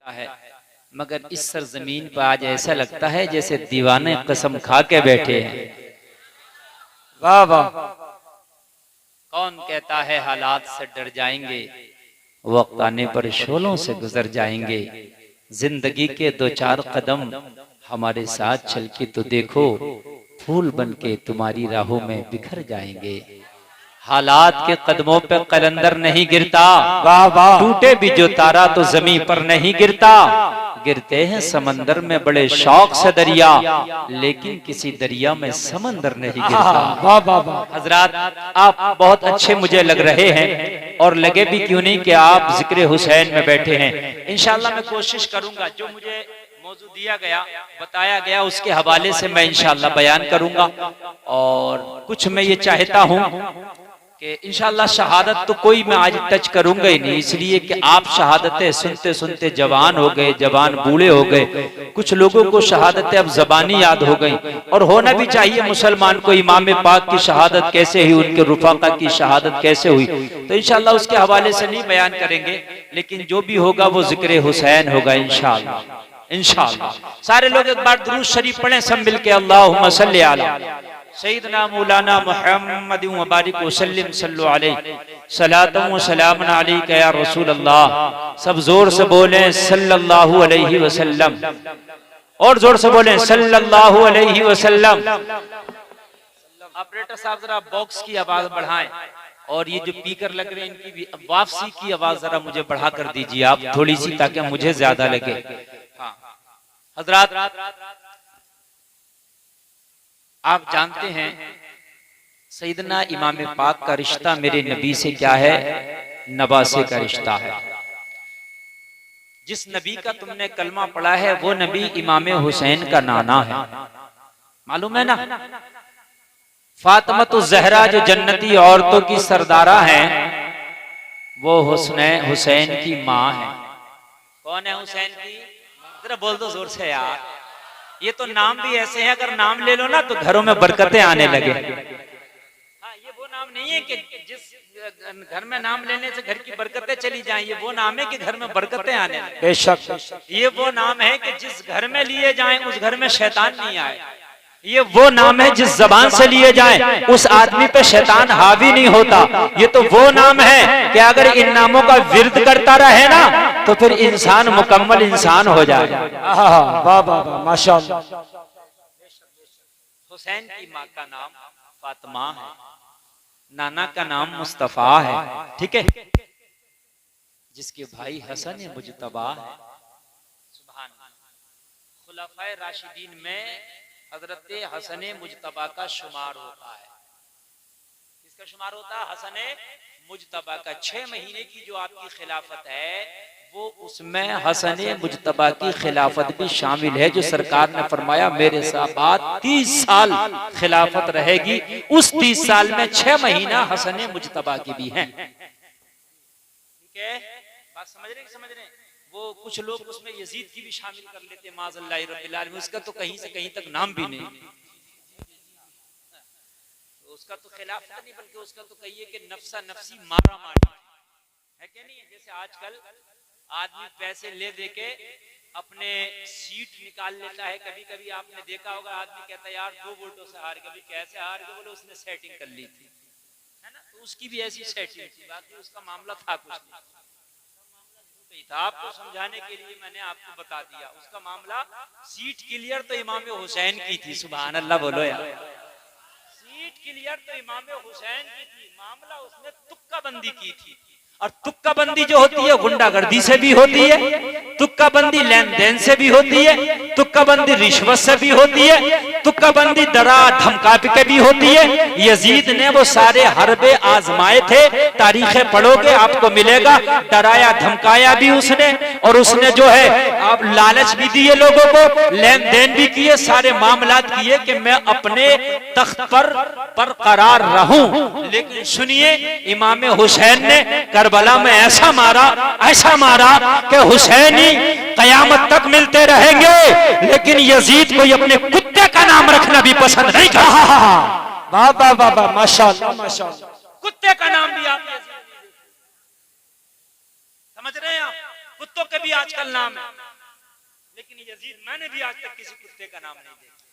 है, मगर इस सरजमीन पर आज ऐसा लगता है जैसे दीवाने कसम खा के बैठे हैं। वाह वाह। कौन कहता है हालात से डर जाएंगे, वक्त आने पर शोलों से गुजर जाएंगे। जिंदगी के दो चार कदम हमारे साथ चल के तो देखो, फूल बन के तुम्हारी राहों में बिखर जाएंगे। हालात के कदमों पे कलंदर नहीं गिरता, वाह वाह। टूटे भी जो तारा तो जमीन पर नहीं गिरता। गिरते हैं समंदर में बड़े शौक से दरिया, लेकिन किसी दरिया में समंदर नहीं गिरता। वाह वाह वाह। हजरात, आप बहुत अच्छे मुझे लग रहे हैं, और लगे भी क्यों नहीं कि आप जिक्र हुसैन में बैठे हैं। इंशाल्लाह मैं कोशिश करूंगा जो मुझे मौजू दिया गया, बताया गया, उसके हवाले से मैं इंशाल्लाह बयान करूंगा। और कुछ मैं ये चाहता हूं कि इंशाल्लाह शहादत तो कोई मैं आज टच करूंगा ही नहीं, इसलिए कि आप शहादतें सुनते सुनते जवान हो गए, जवान बूढ़े हो गए। कुछ लोगों को शहादतें अब जबानी याद हो गई, और होना भी चाहिए मुसलमान को। इमाम पाक की शहादत कैसे हुई, उनके रुफाका की शहादत कैसे हुई, तो इंशाल्लाह उसके हवाले से नहीं बयान करेंगे, लेकिन जो भी होगा वो जिक्र हुसैन होगा इंशाल्लाह। इंशाल्लाह सारे लोग एक बार दुरूद शरीफ पढ़ें सब मिलके, अल्लाहुम्मा सल्ली अला सय्यदना मौलाना मुहम्मद व बारिक वसल्लिम सल्लल्लाहु अलैहि सलातम व सलाम अलैका या रसूल अल्लाह। सब जोर से बोलें सल्लल्लाहु अलैहि वसल्लम, और जोर से बोलें सल्लल्लाहु अलैहि वसल्लम। ऑपरेटर साहब जरा बॉक्स की आवाज बढ़ाएं, और ये जो स्पीकर लग रहे हैं इनकी भी वापसी की आवाज जरा मुझे बढ़ा कर दीजिए आप थोड़ी सी, ताकि मुझे ज्यादा लगे। हाँ हजरात, आप जानते हैं सैयदना इमाम पाक का रिश्ता मेरे नबी से क्या है? नवासे का रिश्ता है। जिस नबी का तुमने कलमा पढ़ा है वो नबी इमाम हुसैन का नाना है, मालूम है ना? फातिमा ज़हरा जो जन्नती औरतों की सरदारा है, वो हुसैन की माँ है। कौन है हुसैन की? जरा बोल दो जोर से यार। ये तो नाम भी ऐसे हैं, अगर नाम ले लो ना तो घरों में बरकतें आने लगे। हाँ, ये वो नाम नहीं है कि जिस घर में नाम लेने से घर की बरकतें चली जाएं। ये वो नाम है कि घर में बरकतें आने लगे। बेशक ये वो नाम है कि जिस घर में लिए जाएं उस घर में शैतान नहीं आए। ये वो नाम है जिस जबान से लिए जाएं उस आदमी पे शैतान हावी नहीं होता। ये तो वो नाम है कि अगर इन नामों का विर्द करता रहे ना तो फिर इंसान मुकम्मल इंसान हो जाए। वाह वाह वाह, माशाअल्लाह। हुसैन की माँ का नाम फातिमा है, नाना का नाम मुस्तफा है, ठीक है? जिसके भाई हसन मुजतबा है। सुभान अल्लाह। खुलाफाए राशिदीन में हजरत हसन मुजतबा का शुमार होता है। किसका शुमार होता है? हसन मुजतबा का। 6 महीने की जो आपकी खिलाफत है वो उसमें हसन मुजतबा की खिलाफत भी शामिल है, जो सरकार ने फरमाया मेरे साथ 30 साल खिलाफत रहेगी। उस 30 साल में 6 महीना हसन मुजतबा की भी है। ठीक है, बात समझ रहे हैं? वो कुछ लोग उसमें यजीद की भी शामिल कर लेते हैं, माज़अल्लाह रब्बिल आलमीन। उसका तो कहीं से कहीं तक नाम भी नहीं, उसका तो खिलाफ नहीं, बल्कि उसका तो कहिए कि नफ्सा नफ्सी मारा मारी है क्या नहीं है? जैसे आजकल आदमी पैसे ले दे के अपने सीट निकाल लेता है। कभी कभी आपने देखा होगा आदमी कहता है यार 2 वोटों से हार गया। कभी कैसे हार गया? बोले उसने सेटिंग कर ली थी, है ना? तो उसकी भी ऐसी सेटिंग थी, बाकी उसका मामला था कुछ नहीं था। आपको समझाने के लिए मैंने आपको बता दिया। उसका मामला सीट क्लियर तो इमाम हुसैन की थी। सुभान अल्लाह बोलो यार। सीट क्लियर तो इमाम हुसैन की थी, मामला उसने तुक्का बंदी की थी। और तुक्का बंदी जो होती है गुंडागर्दी से भी होती है, तुक्का बंदी लेन देन से भी होती है, तुक्का बंदी रिश्वत से भी होती है, तुक्का बंदी डरा धमका के भी होती है। यजीद ने वो सारे हरबे आजमाए थे, तारीखें पढ़ोगे आपको मिलेगा। डराया धमकाया भी उसने, और उसने जो है आप लालच भी दिए लोगों को, लेन देन भी किए, सारे मामलात किए कि मैं अपने तख्त पर बरकरार रहूं। लेकिन सुनिए, इमाम हुसैन ने करबला में ऐसा मारा कि हुसैनी कयामत तक मिलते रहेंगे, लेकिन यजीद को अपने कुत्ते का नाम रखना भी पसंद नहीं करता। वाह वाह वाह, माशाअल्लाह माशाअल्लाह। कुत्ते का नाम भी आप समझ रहे हैं? कुत्तों के भी आजकल नाम है, लेकिन यजीद मैंने भी आज तक किसी कुत्ते का नाम नहीं देखा।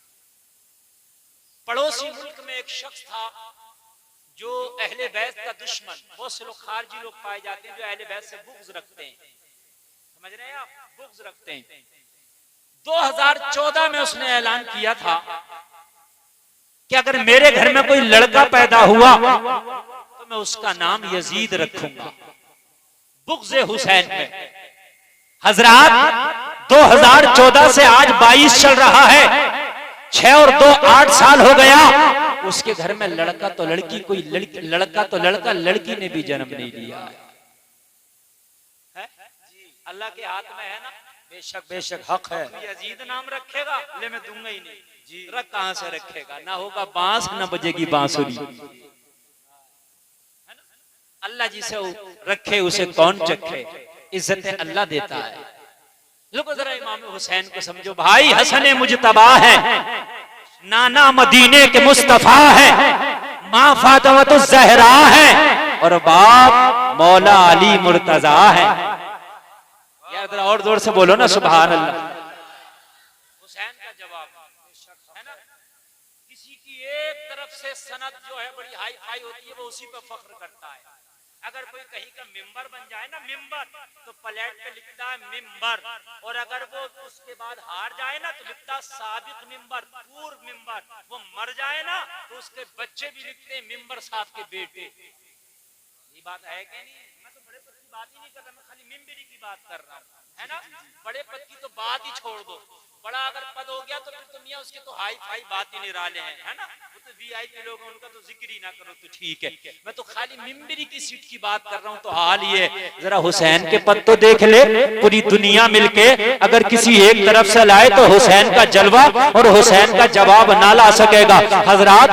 पड़ोसी मुल्क में एक शख्स था जो अहले बैत का दुश्मन, बहुत से लोग खारजी लोग पाए जाते हैं जो अहले बैत से बुग़्ज़ रखते हैं, समझ रहे हैं आप, बुग़्ज़ रखते हैं। 2014 में उसने ऐलान किया था कि अगर मेरे घर में कोई लड़का पैदा हुआ तो मैं उसका नाम यजीद रखूंगा, बुग़्ज़ हुसैन में। हजरात 2014 से आज 22 चल रहा है, 6 और 2 8 साल हो गया। उसके घर में लड़का तो लड़की, कोई लड़की, लड़का तो लड़का, लड़की ने भी जन्म नहीं लिया है। अल्लाह के हाथ में है ना, बेशक बेशक हक है। यजीद नाम रखेगा, ले मैं दूंगा ही नहीं जी, रख कहां से रखेगा, ना होगा बांस ना बजेगी बांसुरी। अल्लाह जिसे रखे उसे कौन चखे, इज्जत अल्लाह देता है। लोगों जरा इमाम हुसैन को समझो भाई, हसन मुजतबा है, नाना मदीने के मुस्तफा है, माँ फातिमा तो ज़हरा है और बाप मौला अली मुर्तजा है। यार जरा और जोर से बोलो ना सुभान अल्लाह। हुसैन का जवाब है ना, किसी की एक तरफ से सनद जो है बड़ी हाई फाई होती है, वो उसी पे फख्र करता है। अगर कोई कहीं का मिंबर बन जाए ना, मिंबर, तो प्लेट पे लिखता है मिंबर, और अगर वो उसके बाद हार जाए ना तो लिखता साबिक मिंबर, पूर्व मिंबर। वो मर जाए ना तो उसके बच्चे भी लिखते हैं मिंबर साहब के बेटे। ये बात है कि नहीं? मैं तो बड़े पद की बात ही नहीं कर रहा, मैं खाली मिंबरी की बात कर रहा हूँ, है ना। बड़े पद की तो बात ही छोड़ दो, बड़ा अगर पद हो गया तो फिर तो मियां उसके तो हाई फाई बात ही निराले हैं, है ना। वो तो वीआईपी लोग हैं, उनका तो जिक्र ही ना करो तो ठीक है। मैं तो खाली मिंबरी की सीट की बात कर रहा हूँ। तो हाल ये जरा हुसैन के पद तो देख ले, पूरी दुनिया मिलके अगर किसी एक तरफ से लाए तो हुसैन का जलवा और हुसैन का जवाब ना ला सकेगा। हजरात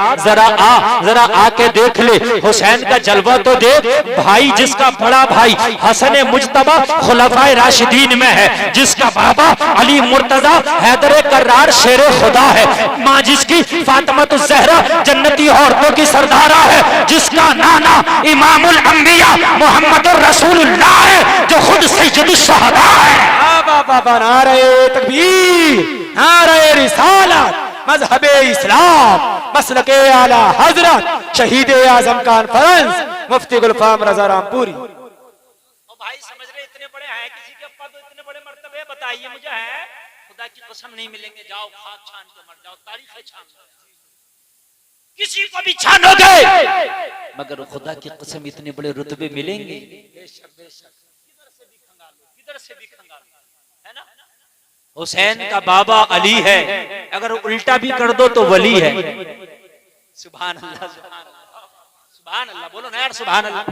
जरा आके देख ले, हुसैन का जलवा तो देख भाई, जिसका बड़ा भाई हसन मुजतबा खुलफाए राशिदीन में है, जिसका बाबा अली मुर्तजा हैदर कर्रार शेर खुदा है, माँ जिसकी फातिमा तो ज़हरा जन्नती औरतों की सरदारा है, जिसका नाना इमामुल अंबिया मोहम्मद रसूलुल्लाह है, जो खुद सैयदुश शहदा है। बाबा नारे तकबीर, नारे रिसालत, मजहबे इस्लाम, मसलके आला हजरत शहीद आजम कॉन्फ्रेंस मुफ्ती गुलफाम रजा रामपुरी। भाई समझ रहे, इतने बड़े हैं किसी के पद, इतने बड़े मर्तबे, बताइए मुझे है, खुदा की कसम नहीं मिलेंगे, जाओ खाक छान के मर जाओ, तारीख छान किसी को भी छानोगे, मगर खुदा की कसम इतने बड़े रुतबे मिलेंगे। बेशक बेशक, किधर से भी खंगालो, किधर से भी खंगालो, है ना। हुसैन का बाबा अली है, अगर उल्टा भी कर दो तो वली है। सुभान अल्लाह, सुभान अल्लाह, बोलो ना यार सुभान अल्लाह।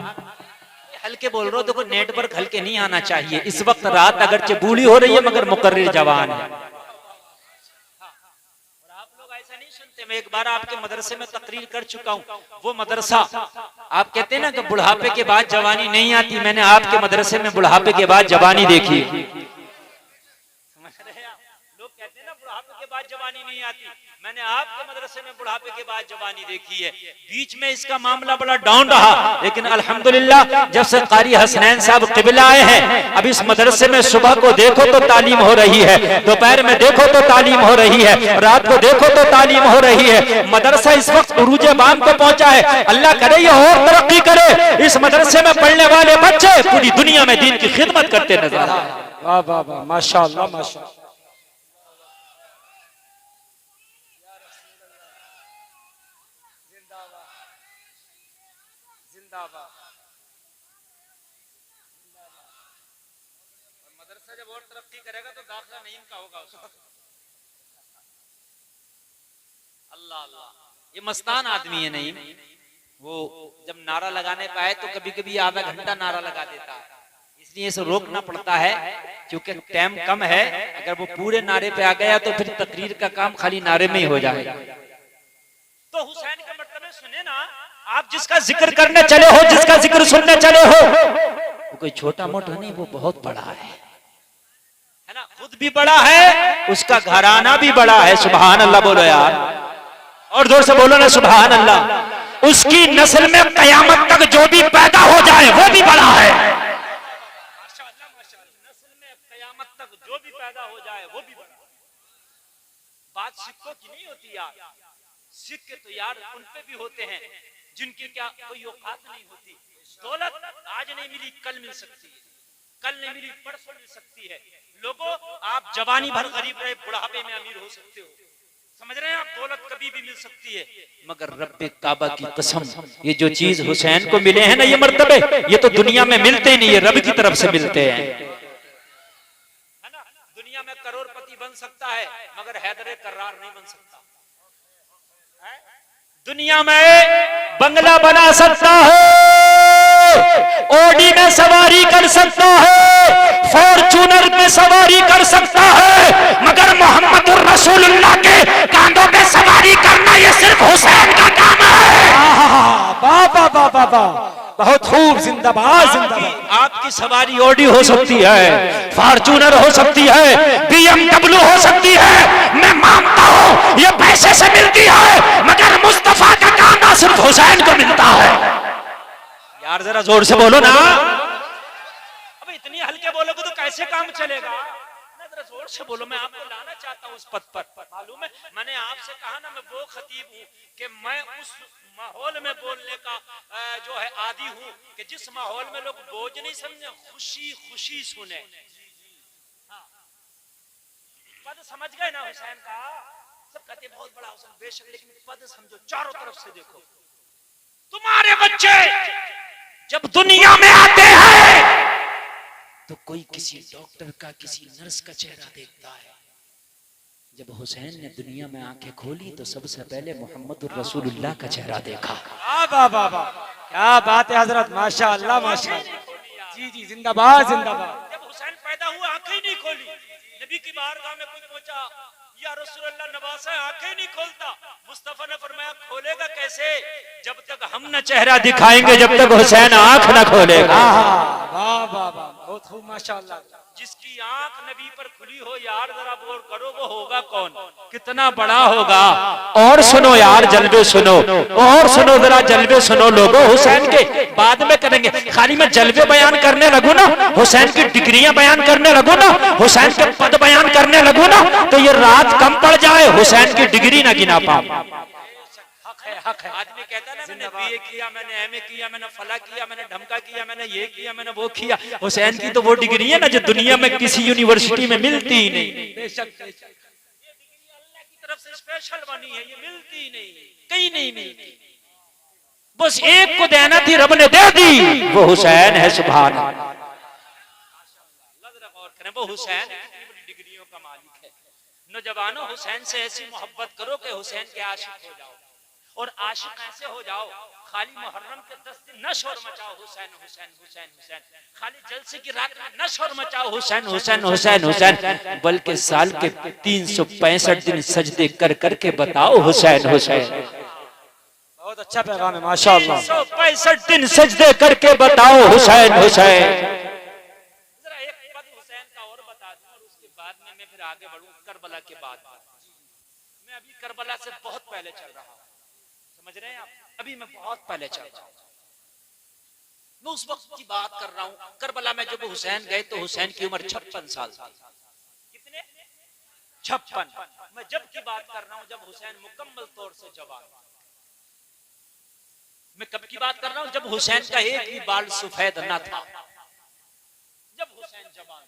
हल्के बोल रहे हो, देखो नेटवर्क हल्के नहीं आना चाहिए। इस वक्त रात अगरचे बूढ़ी हो रही है मगर मुकर्रिर जवान है। और आप लोग ऐसा नहीं सुनते, मैं एक बार आपके मदरसे में तकरीर कर चुका हूँ। वो मदरसा आप कहते हैं ना कि बुढ़ापे के बाद जवानी नहीं आती, मैंने आपके मदरसे में बुढ़ापे के बाद जवानी देखी। समझ रहे हैं? लोग कहते हैं ना बुढ़ापे के बाद जवानी नहीं आती, मैंने आपके मदरसे में बुढ़ापे के बाद जवानी देखी है। बीच में इसका मामला बड़ा डाउन रहा, लेकिन अल्हम्दुलिल्लाह जब से कारी हसनैन साहब क़िबला आए हैं, अब इस मदरसे में सुबह को देखो तो तालीम हो रही है, दोपहर में देखो तो तालीम हो रही है, रात को देखो तो तालीम हो रही है। मदरसा इस वक्त उरूजे बाम को पहुंचा है। अल्लाह करे ये और तरक्की करे, इस मदरसे में पढ़ने वाले बच्चे पूरी दुनिया में दीन की खिदमत करते नजर आए। वाह वाह वाह, माशाअल्लाह माशाअल्लाह। मदरसा जब और तरक्की करेगा तो दाखिला नहीं इनका होगा उसका। अल्लाह अल्लाह, ये मस्तान आदमी है। नहीं, वो जब नारा लगाने पे आए तो कभी कभी आधा घंटा नारा लगा देता है, इसलिए इसे रोकना पड़ता है क्योंकि टाइम कम है। अगर वो पूरे नारे पे आ गया तो फिर तकरीर का काम खाली नारे में ही हो जाएगा। तो हुसैन का मर्तबा सुने ना आप, जिसका जिक्र करने चले हो, जिसका जिक्र सुनने चले हो, वो कोई छोटा मोटा नहीं, वो बहुत बड़ा है ना। खुद भी बड़ा है, उसका घराना भी बड़ा है। सुभान अल्लाह बोलो यार, और जोर से बोलो ना सुभान अल्लाह। उसकी नस्ल में कयामत तक जो भी पैदा हो जाए वो भी बड़ा है। नस्ल में पैदा हो जाए वो भी बड़ा। बात सिक्कों की नहीं होती यार, सिक्के तो यार उन पे भी होते हैं जिनकी क्या कोई औकात नहीं होती। दौलत आज नहीं मिली कल मिल सकती है, कल नहीं मिली परसों मिल सकती है। लोगों आप जवानी भर गरीब रहे, बुढ़ापे में अमीर हो सकते हो, समझ रहे हैं आप, दौलत कभी भी मिल सकती है। मगर रब्बे काबा की कसम, ये जो चीज हुसैन को मिले हैं ना, ये मर्तबे, ये तो दुनिया में मिलते ही नहीं, ये रब की तरफ से मिलते हैं, है ना। दुनिया में करोड़पति बन सकता है मगर हैदर कर्रार नहीं बन सकता। दुनिया में बंगला बना सकता है, ओडी में सवारी कर सकता है, फॉर्चूनर में सवारी कर सकता है, मगर मोहम्मद रसूलुल्लाह के कांधों पे सवारी करना ये सिर्फ हुसैन का काम है। बाबा बाबा बाबा, बहुत खूब, जिंदाबाद जिंदाबाद। आपकी सवारी ओडी हो सकती है, फॉर्चूनर हो सकती है, BMW हो सकती है, मैं मानता हूं ये पैसे से मिलती है, मगर मुस्तफा का कांधा सिर्फ हुसैन को मिलता है। यार जरा जोर से बोलो ना, अब इतनी हल्के बोलोगे तो कैसे काम चलेगा, जरा जोर से बोलो। मैं आपको लाना चाहता हूं उस पद पर, मालूम है मैंने आपसे कहा ना मैं वो खतीब हूं कि मैं उस माहौल में बोलने का जो है आदी हूं कि जिस माहौल में लोग बोझ नहीं समझे, खुशी खुशी सुने। पद समझ गए ना हुसैन का, सब कहते बहुत बड़ा हुसैन, बेशक, लेकिन पद समझो, चारों तरफ से देखो। तुम्हारे बच्चे जब दुनिया में आते हैं तो कोई किसी डॉक्टर का, किसी नर्स का चेहरा देखता है। जब हुसैन ने दुनिया में आंखें खोली तो सबसे पहले मोहम्मद रसूलुल्लाह का चेहरा देखा। क्या बात है हजरत, माशाअल्लाह माशाअल्लाह, जी जी, जिंदाबाद जिंदाबाद। जब हुसैन पैदा हुआ आंखें ही नहीं खोली, नबी की बारगाह में कोई पहुंचा, या रसूलुल्लाह नवासा आंखें नहीं खोलता, मुस्तफा ने फरमाया खोलेगा कैसे, जब तक हम न चेहरा दिखाएंगे, जब तक हुसैन आंख न खोलेगा। वाह वाह वाह, बहुत खूब माशाअल्लाह। जिसकी आंख नबी पर खुली हो यार जरा बोल करो, वो होगा कौन, कितना बड़ा होगा। और सुनो यार जलवे सुनो, और सुनो जरा जलवे सुनो लोगों, हुसैन के बाद में करेंगे, खाली मैं जलवे बयान करने लगूं ना, हुसैन की डिग्रियां बयान करने लगूं ना, हुसैन के पद बयान करने लगूं ना, तो ये रात कम पड़ जाए, हुसैन की डिग्री ना गिना पाऊं। आदमी कहता ना मैंने बीए किया, मैंने एमए किया, मैंने फला किया, मैंने ढमका किया, मैंने ये किया, मैंने वो किया। हुसैन की तो वो डिग्री है ना जो दुनिया में किसी यूनिवर्सिटी में मिलती ही नहीं। बेशक ये डिग्री अल्लाह की तरफ से स्पेशल बनी है, ये मिलती ही नहीं, कहीं नहीं मिलती। बस एक को देना थी, रब ने दे दी, वो हुसैन है। सुभान अल्लाह, गौर करें, वो हुसैन डिग्रियों का मालिक है। नौजवानों हुसैन से ऐसी मोहब्बत करो कि हुसैन के आशिक हो जाओ, और आशिक ऐसे हो जाओ खाली मुहर्रम के 10 दिन न शोर मचाओ हुसैन हुसैन हुसैन हुसैन, खाली जलसे की रात में न शोर मचाओ हुसैन हुसैन हुसैन हुसैन, बल्कि साल के 365 दिन सजदे कर करके बताओ हुसैन हुसैन। बहुत अच्छा पैगाम है माशाअल्लाह। 365 दिन सजदे करके बताओ हुसैन हुसैन। जरा एक पद हुसैन का और बता दूं और उसके बाद में मैं फिर आगे बढ़ूं करबला के बाद। मैं अभी करबला से बहुत पहले चल रहा हूं, समझ रहे हैं आप, अभी मैं बहुत पहले चल रहा हूं, मैं उस वक्त की बात कर रहा हूं। करबला में जब हुसैन गए तो हुसैन की उम्र 56 साल थी। कितने? 56। मैं जब की बात कर रहा हूं जब हुसैन मुकम्मल तौर से जवान। मैं कब की बात कर रहा हूं? जब हुसैन का एक भी बाल सफेद न था, जब हुसैन जवान।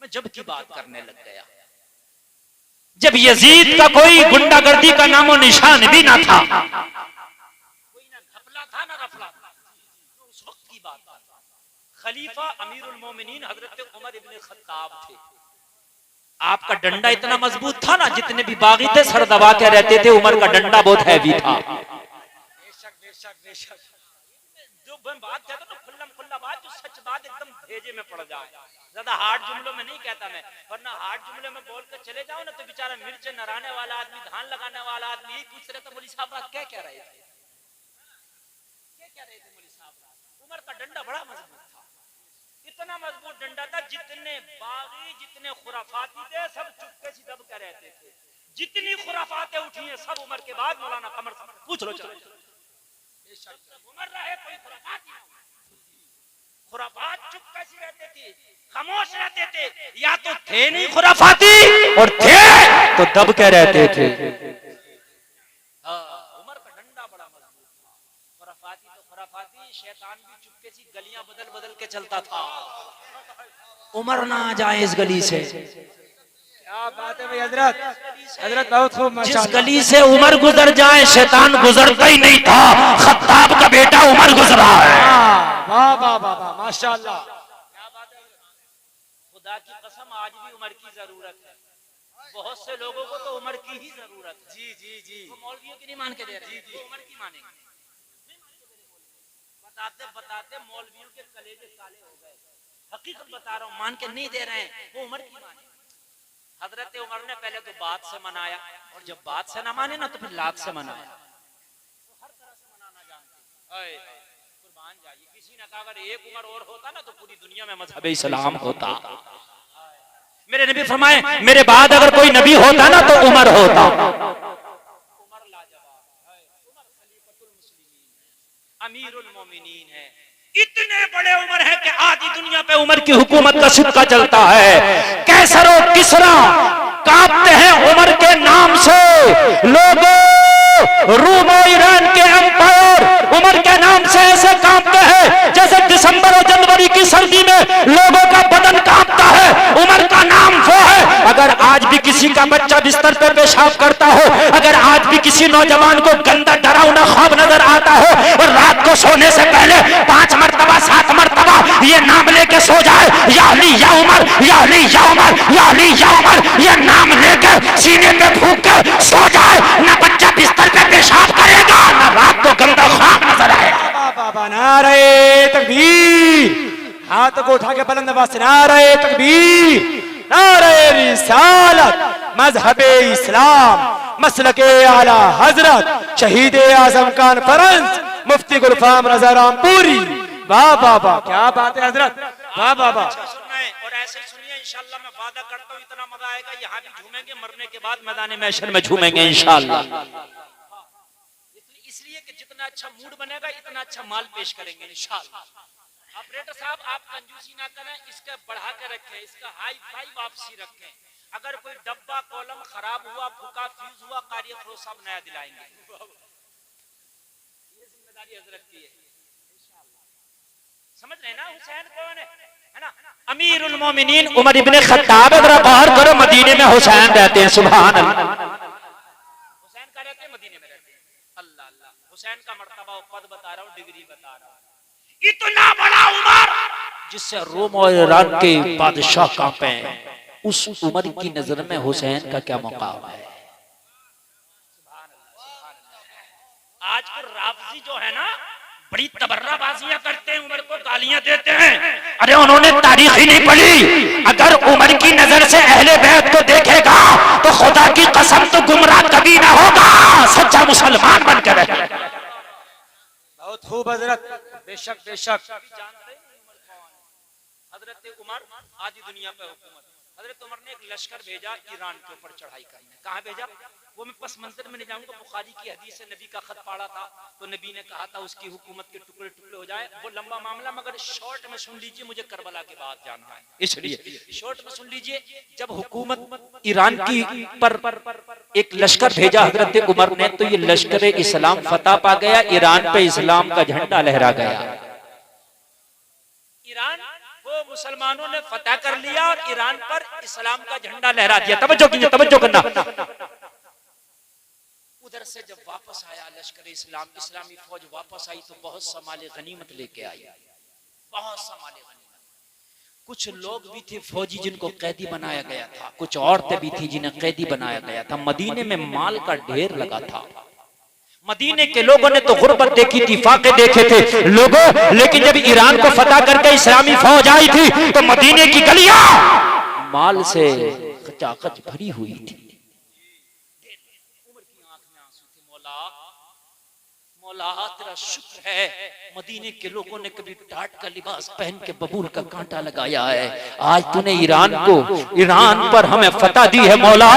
मैं जब की बात करने लग गया जब यजीद का कोई गुंडागर्दी का नामो निशान भी ना था, कोई ना घपला था ना रफला था, उस वक्त की बात। खलीफा अमीरुल मोमिनीन हजरत उमर इब्ने खत्ताब थे। आपका डंडा इतना मजबूत था ना, जितने भी बागी थे सर दबा के रहते थे, उमर का डंडा बहुत हैवी था। बेशक बेशक बेशक, जो बात कहता ना खुल्लम खुल्ला बात, जो सच बात एकदम भेजे में पड़ जाए, ज्यादा हार्ड जुमलों में नहीं कहता मैं, वरना हार्ड जुमले में बोल कर चले जाओ ना तो बेचारा मिर्च नराने वाला आदमी, धान लगाने वाला आदमी यही पूछ रहे थे मौलवी साहब रात क्या कह रहे थे, क्या कह रहे थे मौलवी साहब। उमर का डंडा बड़ा मजबूत था, इतना मजबूत डंडा था जितने बागी जितने खुराफाती थे सब चुपके से दब कर रहते थे। जितनी खुराफातें उठी हैं सब उमर के बाद, मौलाना कमर साहब पूछ लो चलो, उमर रहे कोई खुराफात खुराफात चुप कैसे रहते थे, खामोश रहते थे, या तो थे नहीं खुराफाती और थे तो दब के रहते थे। उमर का डंडा बड़ा मजबूत था। खुराफाती तो खुराफाती, शैतान भी चुपके सी गलियां बदल बदल के चलता था। उमर ना जाए इस गली से। क्या बात है भाई हजरत, हजरत बहुत खूब जिस माशाअल्लाह। गली से उमर गुजर जाए शैतान गुजरता ही नहीं था। खत्ताब का बेटा उमर गुजरा है। वाह वाह वाह वाह माशाअल्लाह। क्या बात है, खुदा की कसम आज भी उमर की जरूरत है। बहुत से लोगों को तो उमर की ही जरूरत है। जी जी जी, वो मौलवियों की नहीं मान के दे रहे, जी उमर की मानेंगे। बताते बताते मौलवियों के कलेजे काले हो गए। हकीकत बता रहा हूँ, मान के नहीं दे रहे हैं, वो उमर की माने। हजरत उमर ने पहले तो बात से मनाया, और जब बात से ना माने ना तो फिर लात से मनाया। तो हर तरह से मनाना जानते। कुर्बान जाइए, किसी ने कहा अगर एक उमर और होता ना तो पूरी दुनिया में मजहब इस्लाम होता। मेरे नबी फरमाए मेरे बाद अगर कोई नबी होता ना तो उमर होता। उमर लाजवाब, उमर खलीफतुल मुस्लिमीन, अमीरुल मोमिनीन है। इतने बड़े उमर है कि आधी दुनिया पे उमर की हुकूमत का सिक्का चलता है। कैसर और किसरा कांपते हैं उमर के नाम से। लोगों, रूम और ईरान के एम्पायर उमर के नाम से ऐसे कांपते हैं जैसे दिसंबर और जनवरी की सर्दी में लोगों का बदन कांपता है। उमर का नाम वो है। अगर आज भी किसी का बच्चा बिस्तर पर पेशाब करता हो, अगर आज भी किसी नौजवान को गंदा डरावना ख्वाब नजर आता हो और रात को सोने से पहले 5 मरतबा 7 मरतबा ये नाम लेके सो जाए, या अली या उमर, या अली या उमर, या अली या उमर, ये नाम लेकर सीने पे फूंक कर सो जाए, ना बच्चा बिस्तर पे पेशाब करेगा, ना रात को गंदा ख्वाब नजर आएगा। बाबा नारे तकबीर, हाथ को उठा के बुलंद आवाज से नारे तकबीर, नारे रिसालत, मजहबे इस्लाम, मसलके आला हजरत शहीद आजम कॉन्फ्रेंस मुफ्ती गुलफाम रजा रामपुरी। वाह वाह वाह, क्या बात है हजरत, वाह वाह वाह। सुनना है और ऐसे ही सुनिए, इंशाल्लाह मैं वादा करता हूँ इतना मजा आएगा, यहाँ भी झूमेंगे, मरने के बाद मैदान महशर में झूमेंगे इंशाल्लाह। इसलिए कि जितना अच्छा मूड बनेगा इतना अच्छा माल पेश करेंगे इंशाल्लाह। ऑपरेटर साहब आप कंजूसी ना करें, इसका बढ़ा के रखें, इसका हाई फाई वापसी रखें। अगर कोई डब्बा कॉलम खराब हुआ, फूका, फ्यूज हुआ, कार्य खरोश साहब नया दिलाएंगे। ये जिम्मेदारी हजरत की है इंशाल्लाह। समझ रहे ना हुसैन कौन है ना? अमीरुल मोमिनीन उमर इब्ने खत्ताब। अगर गौर करो मदीने में हुसैन रहते हैं, सुभान अल्लाह। हुसैन का रहते हैं, मदीने में रहते हैं। अल्लाह अल्लाह, हुसैन का मर्तबा पद बता रहा हूँ, डिग्री बता रहा हूँ। इतना बड़ा उमर जिससे रोम और ईरान के बादशाह कांपे, उस उमर की नजर में हुसैन का क्या मुकाम है? आज को राफजी जो है ना बड़ी तबर्राबाजियां करते हैं, उमर को गालियां देते हैं। अरे उन्होंने तारीख ही नहीं पढ़ी। अगर उमर की नजर से अहले बैत को देखेगा तो खुदा की कसम तो गुमराह कभी ना होगा, सच्चा मुसलमान बनकर रहेगा। बहुत खूब हजरत, बेशक बेशक। हजरत उमर आधी दुनिया पे हुकूमत। हजरत उमर ने एक लश्कर भेजा ईरान के ऊपर चढ़ाई करने। कहाँ भेजा वो मैं पस मंजर में नहीं जाऊंगा। बुखारी की हदीस से नबी का खत पढ़ा था तो नबी ने कहा था उसकी हुकूमत के टुकड़े टुकड़े हो जाए। वो लंबा मामला, मगर शॉर्ट में सुन लीजिए, मुझे करबला के बाद जानना है, इसलिए शॉर्ट में सुन लीजिए। जब हुकूमत ईरान की पर एक लश्कर भेजा हजरत उमर ने, तो ये लश्कर इस्लाम फतह पा गया, ईरान पे इस्लाम का झंडा लहरा गया। ईरान वो मुसलमानों ने फतह कर लिया और ईरान पर इस्लाम का झंडा लहरा दिया। तवज्जो कीजिए, तवज्जो करना। उधर से जब वापस आया लश्कर इस्लाम, इस्लामी फौज वापस आई तो बहुत समाले गनीमत लेके आई, बहुत समाले गनीमत। कुछ लोग भी थे फौजी जिनको कैदी बनाया गया था, कुछ औरतें भी थी जिन्हें कैदी बनाया गया था। मदीने में माल का ढेर लगा था। मदीने के लोगों ने तो गुर्बत देखी थी, फाके देखे थे लोगों, लेकिन जब ईरान को फतह करके इस्लामी फौज आई थी तो मदीने की गलियां माल से खचाखच भरी हुई थी। उमर की आंख में आंसू थे। मौला मौला तेरा शुक्र है, मदीने के लोगों ने कभी टाट का लिबास पहन के बबूल का कांटा लगाया है। आज तूने ईरान पर हमें फतह दी है मौला।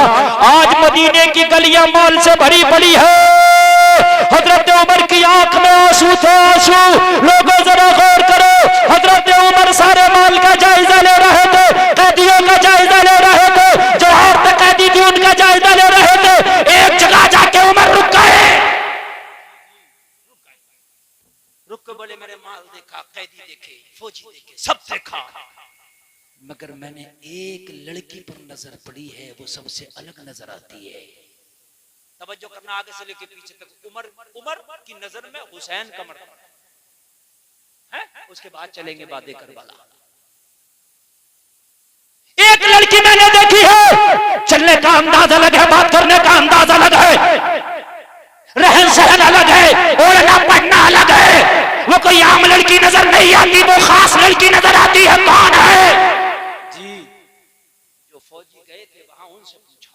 आज मदीने की गलियां माल से भरी पड़ी है। हजरत उमर की आंख में आंसू थे, आंसू। लोगों जरा गौर करो, हजरत उमर सारे माल का जायजा ले रहे थे, कैदियों का जायजा ले रहे थे, जो औरत कैदी थी उनका जायजा ले रहे थे। एक जगह जाके उमर रुक गए, रुक के बोले मेरे माल देखा, कैदी देखे, फौजी देखे, सब देखा, मगर मैंने एक लड़की पर नजर पड़ी है, वो सबसे अलग नजर आती है। तवज्जो करना, आगे से लेके पीछे तक उमर की नजर में हुसैन का मर्तबा है। उसके बाद चलेंगे बादे करबला। एक लड़की मैंने देखी है, चलने का अंदाज अलग है, बात करने का अंदाज अलग है, रहन सहन अलग है, ओढ़ना पढ़ना अलग है। वो कोई आम लड़की नजर नहीं आती, वो खास लड़की नजर आती है। कौन है जी? जो फौजी गए थे वहां, उनसे पूछा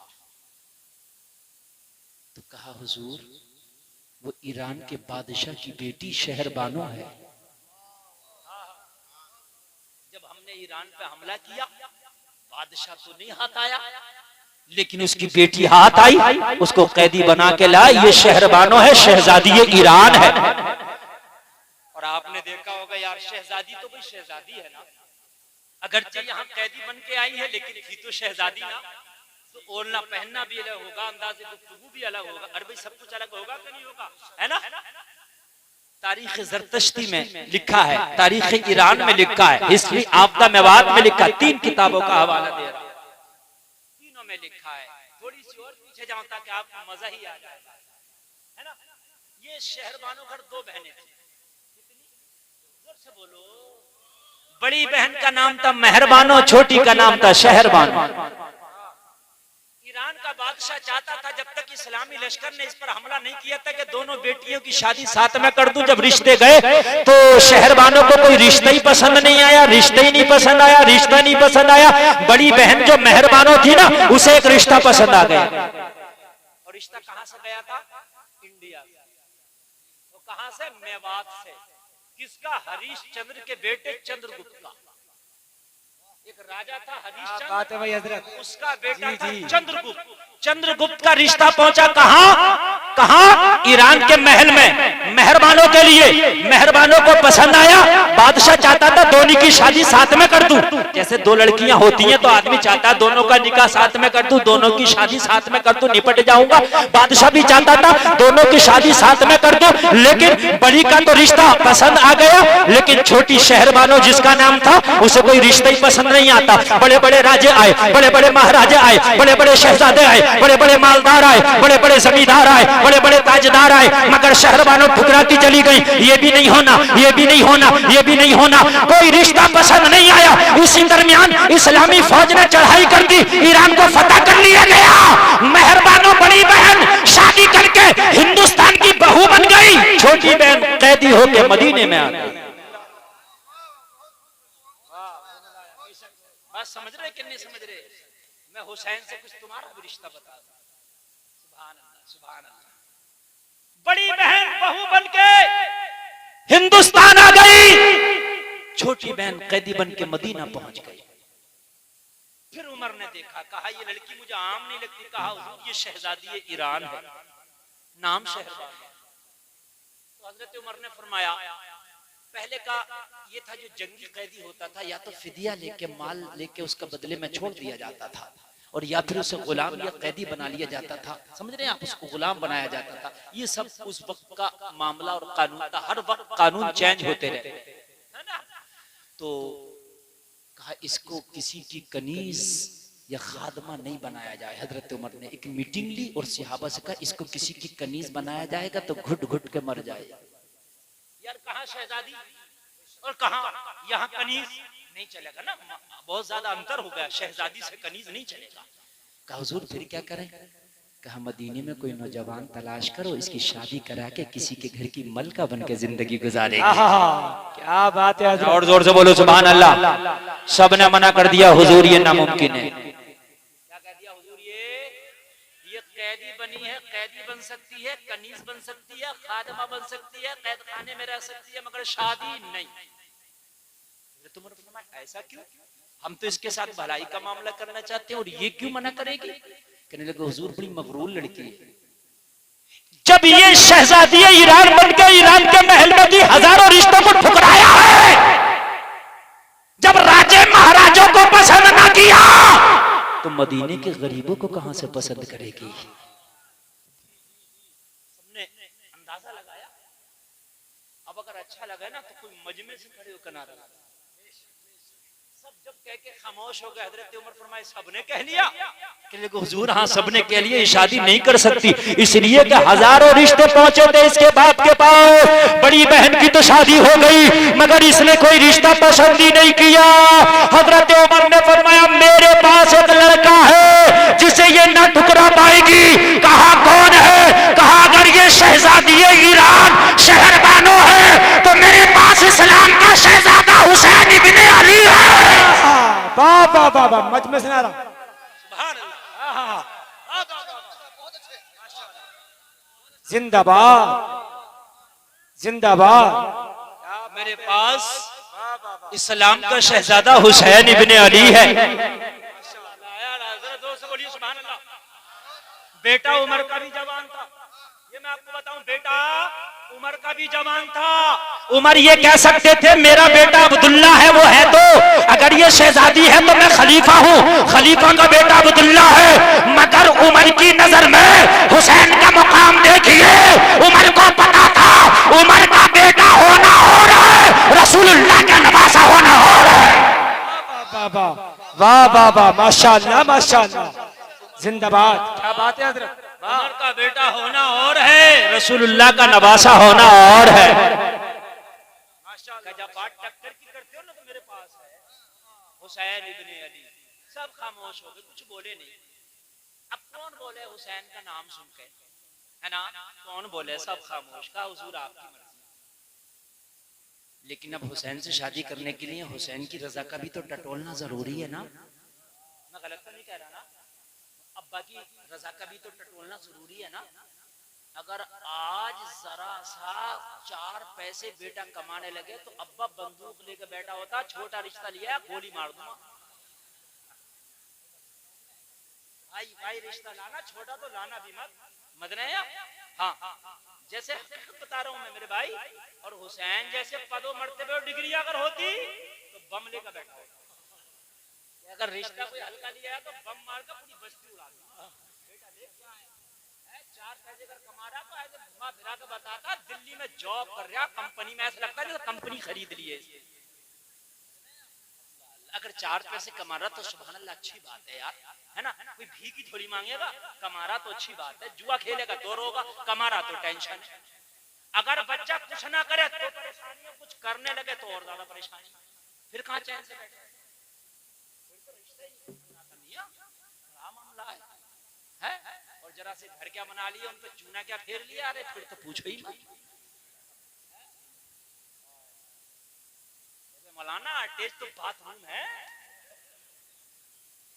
तो कहा हुजूर वो ईरान के बादशाह की बेटी शहरबानो है। जब हमने ईरान पे हमला किया, बादशाह तो नहीं हाथ आया, लेकिन उसकी बेटी हाथ आई, उसको कैदी बना के ला। ये शहरबानो है, शहजादी ईरान है। और आपने देखा होगा यार, शहजादी तो भाई शहजादी है ना, अगरचे यहाँ कैदी बन के आई है, लेकिन थी तो शहजादी ना। तो ओढ़ना पहनना भी अलग होगा, अंदाज़े गुफ्तगू भी अलग होगा, और भाई सब कुछ अलग होगा कि नहीं होगा, है ना? तारीख ज़रतश्ती में लिखा है, तारीख ईरान में लिखा है, हिस्ट्री ऑफ द मेवात में लिखा है, 3 किताबों का हवाला दे रहा हूं, तीनों में लिखा है। थोड़ी सी और पीछे जाऊं ताकि आपको मजा ही आ जाए, है ना? ये शहरबानो घर 2 बहनें थी। जोर से बोलो। बड़ी बहन का नाम था मेहरबानो, छोटी का नाम था शहरबानो। ईरान का बादशाह चाहता था जब तक इस्लामी लश्कर ने इस पर हमला नहीं किया था कि दोनों बेटियों की शादी साथ में कर दूं। जब रिश्ते गए तो शहरबानों को कोई रिश्ता ही पसंद नहीं आया, रिश्ता ही नहीं पसंद आया, रिश्ता नहीं पसंद आया। बड़ी बहन जो मेहरबानो थी ना, उसे एक रिश्ता पसंद आ गया। और रिश्ता कहां से गया था? इंडिया से। तो कहां से? मेवात से। किसका? हरीशचंद्र के बेटे चंद्रगुप्त का। एक राजा था हरीशचंद्र, भाई हजरत, उसका बेटा था चंद्रगुप्त। चंद्रगुप्त का रिश्ता पहुंचा कहां? ईरान के महल में, मेहरबानों के लिए। मेहरबानों को पसंद आया, बादशाह चाहता था दोनों की शादी साथ में कर दूं। जैसे 2 लड़कियां होती हैं तो आदमी चाहता है दोनों का निकाह साथ में कर दूं, दोनों की शादी साथ में कर दूं, निपट जाऊंगा। बादशाह भी चाहता था दोनों की शादी साथ में कर दूं, लेकिन बड़ी का तो रिश्ता पसंद आ गया, लेकिन छोटी शहरबानो जिसका नाम था, उसे कोई रिश्ता ही पसंद नहीं आता। बड़े बड़े राजे आए, बड़े बड़े महाराजे आए, बड़े बड़े शहजादे आए, बड़े बड़े मालदार आए, बड़े बड़े जमींदार आए, बड़े बड़े ताजदार आए, मगर शहरबानो ठुकराती चली गई। ये भी नहीं होना, ये भी नहीं होना, ये भी नहीं होना, कोई रिश्ता पसंद नहीं आया। इसी दरमियान इस्लामी फौज ने चढ़ाई कर दी, ईरान को फतह कर लिया गया। मेहरबानो बड़ी बहन शादी करके हिंदुस्तान की बहू बन गई, छोटी बहन कैदी होकर मदीने में आ गई। बात समझ रहे कि नहीं समझ रहे? मैं हुसैन से कुछ तुम्हारा भी रिश्ता बता दूं। सुभान अल्लाह, सुभान अल्लाह। बड़ी बहन बहू बन के हिंदुस्तान आ गई, छोटी बहन कैदी बन के मदीना पहुंच गई। फिर उमर ने देखा, कहा ये लड़की मुझे आम नहीं लगती। कहा हुजूर ये शहजादी ईरान है, नाम शहरबानो। तो हजरत उमर ने फरमाया, पहले का ये था जो जंगी कैदी होता था, या तो फिदिया लेके माल लेके उसका बदले में छोड़ दिया जाता था, और या फिर उसे गुलाम या कैदी बना लिया जाता था। समझ रहे हैं आप? उसको गुलाम बनाया जाता था। ये सब उस वक्त का मामला और कानून था, हर वक्त कानून चेंज होते रहते, है ना? तो कहा इसको किसी की कनीज या खादमा नहीं बनाया जाए। हजरत उमर ने एक मीटिंग ली और सहाबा से कहा इसको किसी की कनीज बनाया जाएगा तो घुट घुट के मर जाएगा। यार कहाँ शहजादी और कहाँ यहाँ कनीज, नहीं चलेगा ना, बहुत ज्यादा अंतर हो गया, शहजादी से कनीज नहीं चलेगा। कहा हुजूर फिर क्या करें? कहा मदीने में कोई नौजवान तलाश करो, इसकी शादी करा के किसी के घर की मलका बन के जिंदगी गुजारेंगे। क्या बात है, और जोर से बोलो सुभान अल्लाह। सब ने मना कर दिया, हुजूर ये नामुमकिन है। क्या कह दिया हुजूर? ये कैदी बनी है, कैदी बन सकती है, कनीज बन सकती है, खादमा बन सकती है, कैद खाने में रह सकती है, मगर शादी नहीं। ऐसा क्यों? हम तो इसके साथ भलाई का मामला करना चाहते हैं और ये क्यों मना करेगी? कहने लगे हुजूर बड़ी मगरूर लड़की है, जब ये शहजादी ईरान बन के ईरान के महल में भी हजारों रिश्तों को ठुकराया है, जब राजे महाराजों को पसंद ना किया तो मदीने के गरीबों को कहां से पसंद करेगी? सबने अंदाजा लगाया। अब अगर अच्छा लगा ना तो कोई मजमे से खड़े होकर ना रहा। सब जब कह के खामोश हो गए, हजरत उमर फरमाए सबने कह लिया कि हुजूर हाँ सबने कह लिया, ये शादी नहीं कर सकती, इसलिए कि हजारों रिश्ते पहुंचे थे इसके बाप के पास। बड़ी बहन की तो शादी हो गई मगर इसने कोई रिश्ता पसंद ही नहीं किया। हजरत उमर ने फरमाया मेरे पास एक लड़का है जिसे ये न ठुकरा पाएगी। कहा कौन है? कहा अगर ये शहजादी ईरान शहरबानो है तो मेरे पास इस्लाम का शहजादा हुसैन इब्ने अली है। बाबा बाबा मजमे से नारा जिंदाबाद जिंदाबाद। मेरे पास इस्लाम का शहजादा हुसैन इब्ने अली है। बेटा उमर का भी जवान था, ये मैं आपको बताऊं, बेटा उमर का भी जवान था। उमर ये कह सकते थे मेरा बेटा अब्दुल्ला है, वो है तो अगर ये शहजादी है तो मैं खलीफा हूँ, खलीफा का बेटा अब्दुल्ला है। मगर उमर की नजर में हुसैन का मुकाम देखिए, उमर को पता था उमर का बेटा होना हो रहा है, रसूलुल्लाह का नवासा होना हो रहा है। वाह वाह वाह माशाअल्लाह माशाअल्लाह जिंदाबाद। क्या बात है हजरत, उमर का बेटा होना और है, रसूलुल्लाह का नवासा होना और है। जब बात टक्कर की करते हो ना तो मेरे पास है हुसैन इब्ने अली। सब खामोश हो गए, कुछ बोले नहीं। अब कौन बोले हुसैन का नाम सुन के, है ना, कौन बोले? सब खामोश। का हुजूर आपकी मर्जी। लेकिन अब हुसैन से शादी करने के लिए हुसैन की रजा का भी तो टटोलना जरूरी है ना। मैं गलत तो नहीं कह रहा ना? अब्बा की रजा का भी तो टटोलना जरूरी है ना। अगर आज जरा सा 4 पैसे बेटा कमाने लगे तो अब्बा बंदूक लेकर बैठा होता, छोटा रिश्ता लिया गोली मार दूंगा। भाई भाई रिश्ता लाना, छोटा तो लाना भी मत। मदने हाँ जैसे बता रहा हूं मैं मेरे भाई। और हुसैन जैसे पदों मर्तबे और डिग्री अगर होती तो बम लेकर बैठा होता। अगर रिश्ता कोई हल्का लिया है तो बम मारकर पूरी बस्ती उड़ा दूंगा। बेटा देख क्या है, 4 पैसे अगर कमा रहा तो ऐसे घुमा फिरा के बताता दिल्ली में जॉब कर रहा, कंपनी में ऐसा लगता है जैसे कंपनी खरीद ली है। अगर 4 पैसे कमा रहा तो सुभान अल्लाह अच्छी बात है यार, है ना। कोई भीख थोड़ी मांगेगा, कमा रहा तो अच्छी बात है। जुआ खेलेगा तो रोगा, कमा रहा तो टेंशन है। अगर बच्चा कुछ ना करे तो परेशानी है, कुछ करने लगे तो और ज्यादा परेशानी। फिर कहां चैन से बैठे? है? और जरा से घर क्या बना लिया, उन पे चूना क्या फेर लिया, अरे फिर तो पूछो ही मत। मौलाना अटैच तो बाथरूम है।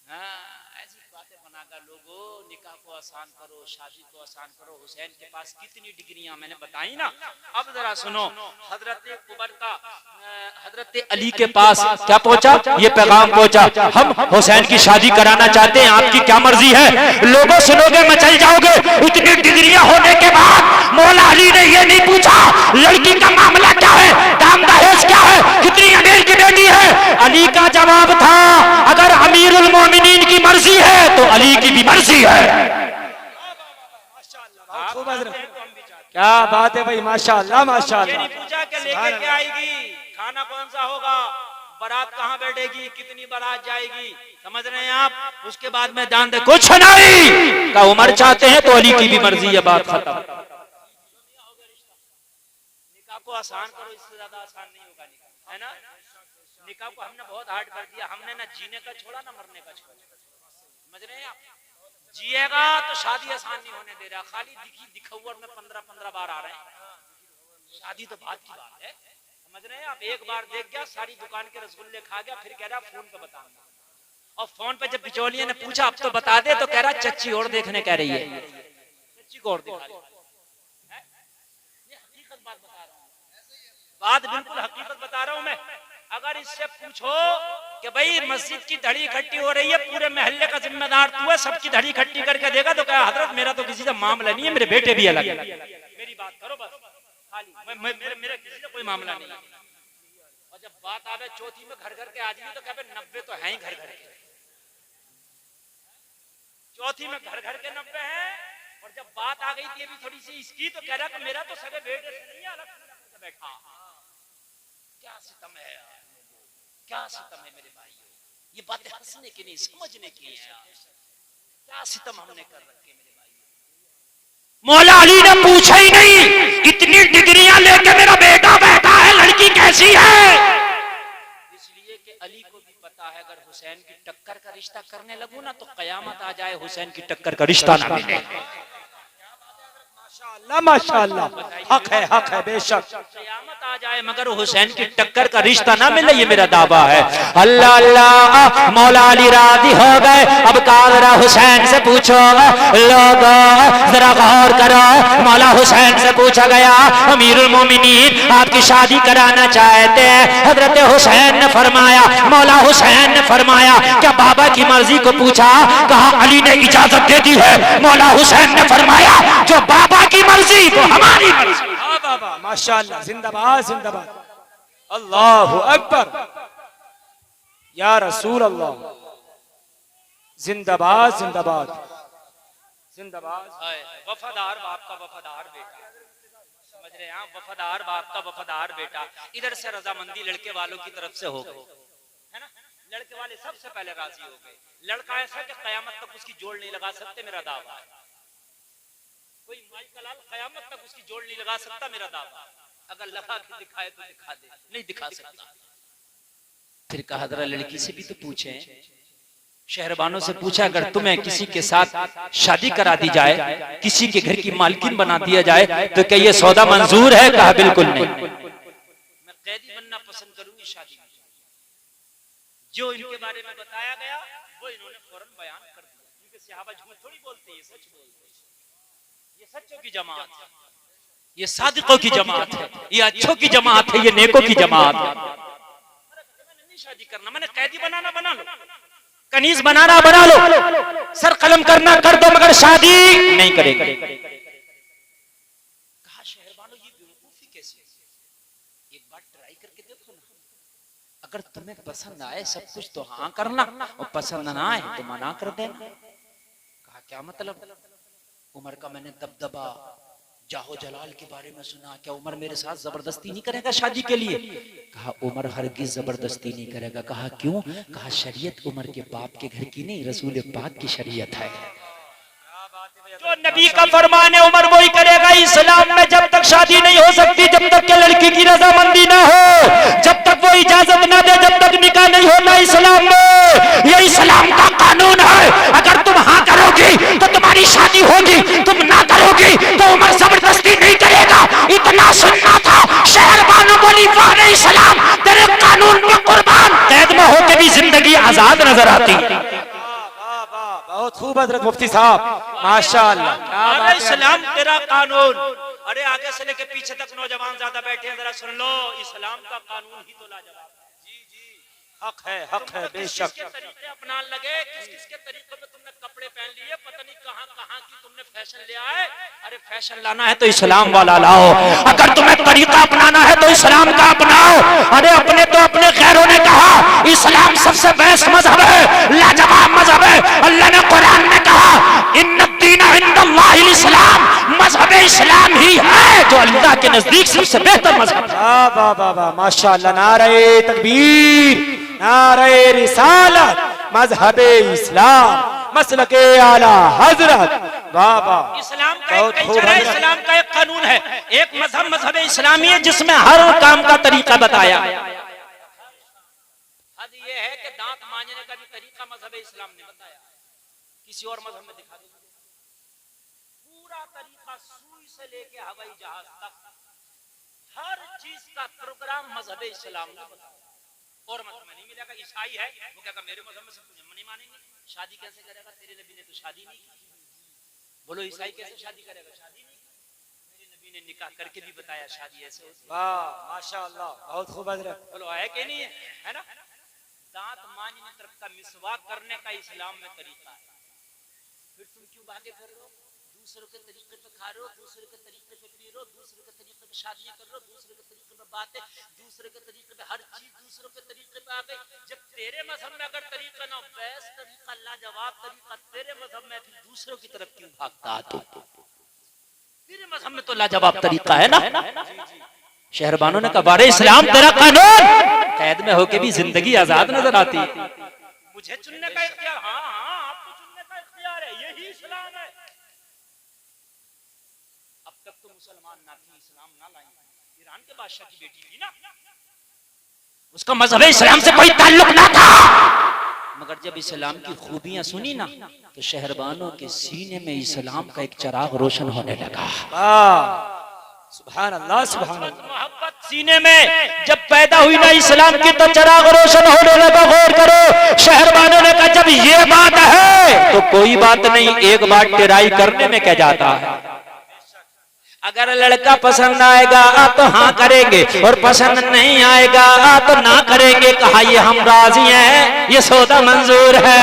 हाँ, ऐसी बातें बनाकर लोगों निकाह को आसान करो, शादी को आसान करो। हुसैन के पास कितनी डिग्रियां मैंने बताई ना। अब जरा सुनो, हजरत उमर का हजरत अली के पास क्या पहुंचा? ये पैगाम पहुंचा, हम हुसैन की शादी कराना चाहते हैं, आपकी क्या मर्जी है? लोगों सुनोगे मचल जाओगे। इतनी डिग्रियां होने के बाद मौला अली ने ये नहीं पूछा लड़की का मामला क्या है, दाम दहेज क्या है, कितनी अमीर की बेटी है। अली का जवाब था अगर अमीरुल मोमिनीन की मर्जी है तो अली की भी मर्जी है। क्या बात है भाई, माशाअल्लाह माशाअल्लाह। ये नहीं पूछा कि लेके क्या आएगी, खाना कौन सा होगा, बारात कहाँ बैठेगी, कितनी बारात जाएगी, समझ रहे हैं आप। उसके बाद में जान दे कुछ नहीं का उमर चाहते हैं तो अली की भी मर्जी है, बात खत्म। निकाह को आसान करो, इससे ज्यादा आसान नहीं होगा निकाह, है ना। निकाह को हमने बहुत हार्ड कर दिया, हमने ना जीने का छोड़ा ना मरने का छोड़ा। समझ रहे हैं आप। जिएगा तो शादी आसान नहीं होने दे रहा, खाली दिखी दिखौर में 15-15 बार आ रहे हैं। शादी तो बात की बात है, समझ रहे हैं आप। एक बार देख गया, सारी दुकान के रसगुल्ले खा गया, फिर कह रहा फोन पे बताऊंगा। और फोन पे जब बिचौलिया ने पूछा अब तो बता दे, तो कह रहा चच्ची और देखने कह रही है, चच्ची को और दिखा रही है। ये हकीकत बात बता रहा हूँ, बात बिल्कुल हकीकत बता रहा हूँ मैं। अगर इससे पूछो कि भाई मस्जिद की धड़ी इकट्ठी हो रही है, पूरे महल्ले का जिम्मेदार तू है, सबकी धड़ी इकट्ठी करके देगा, तो क्या हजरत मेरा तो किसी से मामला नहीं है, मेरे बेटे भी अलग है, मेरी बात करो बस खाली, मेरे किसी से कोई मामला नहीं है। और जब बात आवे चौथी में घर घर के आदमी तो कहे 90 तो है ही घर घर के, चौथी में घर घर के 90 है। और जब बात आ गई थी अभी थोड़ी सी इसकी, तो कह रहा कि मेरा तो सगे बेटे से नहीं है, अलग से बैठा। क्या सितम है, क्या सितम है मेरे भाई, ये बातें हंसने की नहीं समझने की है। क्या सितम हमने कर रखे मेरे भाई। मौला अली ने पूछा ही नहीं, इतनी डिग्रियां लेके मेरा बेटा बैठा है, लड़की कैसी है? इसलिए कि अली को भी पता है अगर हुसैन की टक्कर का रिश्ता करने लगूं ना तो कयामत आ जाए, हुसैन की टक्कर का रिश्ता ना मिले। माशाअल्लाह, हक है बेशक। कयामत आ जाए मगर हुसैन की टक्कर का रिश्ता ना मिले, ये मेरा दावा है। अल्लाह अल्लाह, मौला अली राजी हो गए। अब कादरा हुसैन से पूछो, लोग जरा गौर करो। मौला हुसैन से पूछा गया, अमीरुल मोमिनीन आपकी शादी कराना चाहते हैं? हजरत हुसैन ने फरमाया, मौला हुसैन ने फरमाया, क्या बाबा की मर्जी को पूछा? कहा अली ने इजाजत दे दी है। मौला हुसैन ने फरमाया, जो बाबा की मर्जी वो हमारी मर्जी। हाँ बाबा, माशाअल्लाह, जिंदाबाद जिंदाबाद, अल्लाहु अकबर, या रसूल अल्लाह, जिंदाबाद जिंदाबाद जिंदाबाद। वफादार बाप का वफादार बेटा, समझ रहे हैं? वफादार बाप का वफादार बेटा। इधर से रजामंदी लड़के वालों की तरफ से हो गई है ना, लड़के वाले सबसे पहले राजी हो गए। लड़का ऐसा कि कयामत तक उसकी जोड़ नहीं लगा सकते, मेरा दावा है। कोई माई का लाल कयामत तक उसकी जोड़ नहीं लगा सकता, मेरा दावा। अगर लगा के दिखाए तो दिखा दे, नहीं दिखा सकता। फिर कहा जरा लड़की से भी तो पूछे, शहरबानों से पूछा, अगर तुम्हें किसी के साथ शादी करा दी जाए, किसी के घर की मालकिन बना दिया जाए, तो क्या ये सौदा मंजूर है? कहा बिल्कुल नहीं, मैं कैदी बनना पसंद करूंगी शादी में। जो इनके बारे में बताया गया वो इन्होंने फौरन बयान कर दिया, क्योंकि सहाबा झूठ थोड़ी बोलते, ये सच बोलते हैं। ये सच्चों की जमात है, ये सादिकों की जमात है, ये अच्छों की जमात है, ये नेकों की जमात है। मैंने नहीं शादी करना, मैंने कैदी बनाना बना लो, कनीज बनाना बना लो, सर कलम करना कर दो, मगर शादी नहीं करेंगे। कहा शहरबानों ये बेवकूफी कैसी, एक बार ट्राई करके देखो ना, अगर तुम्हें पसंद आए सब कुछ तो हाँ करना, और पसंद ना आए तो मना कर देना। कहा क्या मतलब? उमर का मैंने दबदबा जाहो जलाल के बारे में सुना, क्या उमर मेरे साथ जबरदस्ती नहीं करेगा शादी के लिए? कहा उमर हरगिज जबरदस्ती नहीं करेगा। कहा क्यों? कहा शरीयत उमर के बाप के घर की नहीं, रसूल पाक की शरीयत है। जो नबी का फरमान है उमर वही करेगा। इस्लाम में जब तक शादी नहीं हो सकती, जब तक के लड़की की रजामंदी ना हो, जब तक वो इजाजत ना दे, जब तक निकाह नहीं होता इस्लाम में। ये इस्लाम का कानून है। अगर तुम हाँ करोगी तो तुम्हारी शादी होगी, तुम ना करोगी तो उमर जबरदस्ती नहीं करेगा। इतना सुनना था। शहरबानों बोली वाह इस्लाम तेरे कानून के कुर्बान। कैद में होकर भी जिंदगी आजाद नजर आती। बहुत खूब हजरत मुफ्ती साहब, माशाअल्लाह। इस्लाम तेरा कानून। अरे आगे से लेके पीछे तक नौजवान ज्यादा बैठे हैं, जरा सुन लो, इस्लाम का कानून ही तो लाजवाब। जी जी, हक है बेशक। किसके तरीके अपना लगे, किसके तरीके पे तुमने कपड़े पहन लिए, पता नहीं कहां कहां की तुमने फैशन ले आए। अरे फैशन लाना है तो इस्लाम वाला लाओ, अगर तुम्हें तरीका अपनाना है तो इस्लाम का अपनाओ। अरे अपने तो अपने खैरों ने कहा इस्लाम सबसे बेस्ट मजहब है, लाजवाब मजहब है। अल्लाह ने कुरान में कहा इन्नद्दीन इंदल्लाहिल इस्लाम, मजहब इस्लाम ही है जो अल्लाह के नजदीक सबसे बेहतर मजहब है। वाह वाह वाह, माशाअल्लाह। नारे तकबीर, नारे रिसालत, मजहबे इस्लाम, मसलके आला हजरत। वाह वाह, इस्लाम का एक कल्चर है, इस्लाम का एक कानून है, एक मजहब मजहब इस्लामी है जिसमें हर काम का तरीका बताया। हद ये है कि दांत मांजने का भी तरीका मजहब इस्लाम ने बताया, किसी और मजहब में दिखा दो। पूरा तरीका सुई से लेके हवाई जहाज तक हर चीज का प्रोग्राम मजहब इस्लाम ने बताया। और मजहब में नहीं मिलेगा। ईसाई है वो क्या मेरे मजहब में सब कुछ नहीं मानेंगे, शादी कैसे करेगा, तेरे नबी ने तो शादी नहीं की। बोलो ईसाई कैसे शादी करेगा, शादी नहीं। मेरे बीबी ने निकाह करके भी बताया शादी ऐसे होती है। वाह माशाअल्लाह, बहुत खूब हजरत। बोलो है कि नहीं है ना। दांत मांजने तक का मिसवाक करने का इस्लाम में तरीका है। फिर तुम क्यों भागे फिर रहे हो? दूसरों के तरीके पे खा रहे हो, दूसरे के तरीके पे पी रहे हो, दूसरे के तरीके पे शादियां कर रहे हो, दूसरे के तरीके पे बातें, दूसरे के तरीके पे हर चीज दूसरों के तरीके पे आ गई। जब तेरे मजहब में अगर तरीका ना, बेस्ट तरीका, लाजवाब तरीका तेरे मजहब में, फिर दूसरों की तरफ क्यों भागता है तू? तेरे मजहब में तो लाजवाब तरीका है ना। शहरबानों ने कहा बारे इस्लाम तेरा कानून, कैद में होके भी जिंदगी आजाद नजर आती। मुझे चुनने का इख्तियार, हाँ हाँ आपको चुनने का इख्तियार है, यही इस्लाम है। अब तक तो मुसलमान ना थी, इस्लाम ना लाई। ईरान के बादशाह की बेटी थी ना, उसका मजहब इस्लाम से कोई ताल्लुक ना था, मगर जब इस्लाम की खूबियां सुनी ना तो शहरबानों के सीने में इस्लाम का एक चिराग रोशन होने लगा। सुभान अल्लाह, सुभान अल्लाह। मोहब्बत सीने में जब पैदा हुई ना इस्लाम की तो चिराग रोशन होने लगा। गौर करो, शहरबानों ने कहा जब ये बात है तो कोई बात नहीं, एक बात टेराई करने में क्या जाता है। अगर लड़का पसंद आएगा तो हाँ करेंगे, और पसंद नहीं आएगा तो ना करेंगे। कहा ये हम राजी हैं, ये सौदा मंजूर है।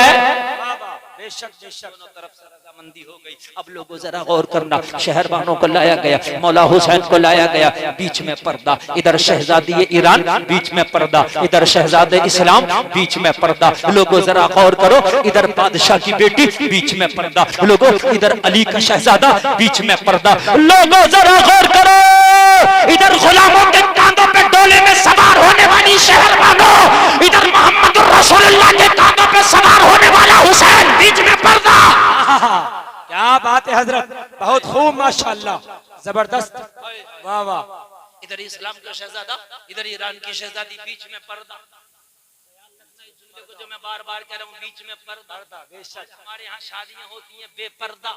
बेशक बेशक, दोनों तरफ से रजामंदी हो गई। अब लोगों जरा गौर करना, शहरबानों को लाया गया, मौला हुसैन को लाया गया, बीच में पर्दा, इधर शहजादी ईरान, बीच में पर्दा, इधर शहजादे इस्लाम, बीच में पर्दा। लोगों जरा गौर करो, इधर बादशाह की बेटी, बीच में पर्दा। लोगों इधर अली का शहजादा, बीच में पर्दा। लोगों जरा गौर करो, इधर गुलामों के कांधों पे डोले में सवार होने वाली शहरबानों, इधर मोहम्मद रसूलुल्लाह के कांधों पे सवार होने वाला हुसैन, बीच में पर्दा। क्या बात है हजरत, बहुत खूब माशाअल्लाह, जबरदस्त, वाह वाह। इधर इस्लाम का शहजादा, इधर ईरान की शहजादी, बीच में पर्दा। जुमले को जो मैं बार बार कह रहा हूँ, बीच में पर्दा। बेशक हमारे यहाँ शादियां होती हैं बेपर्दा।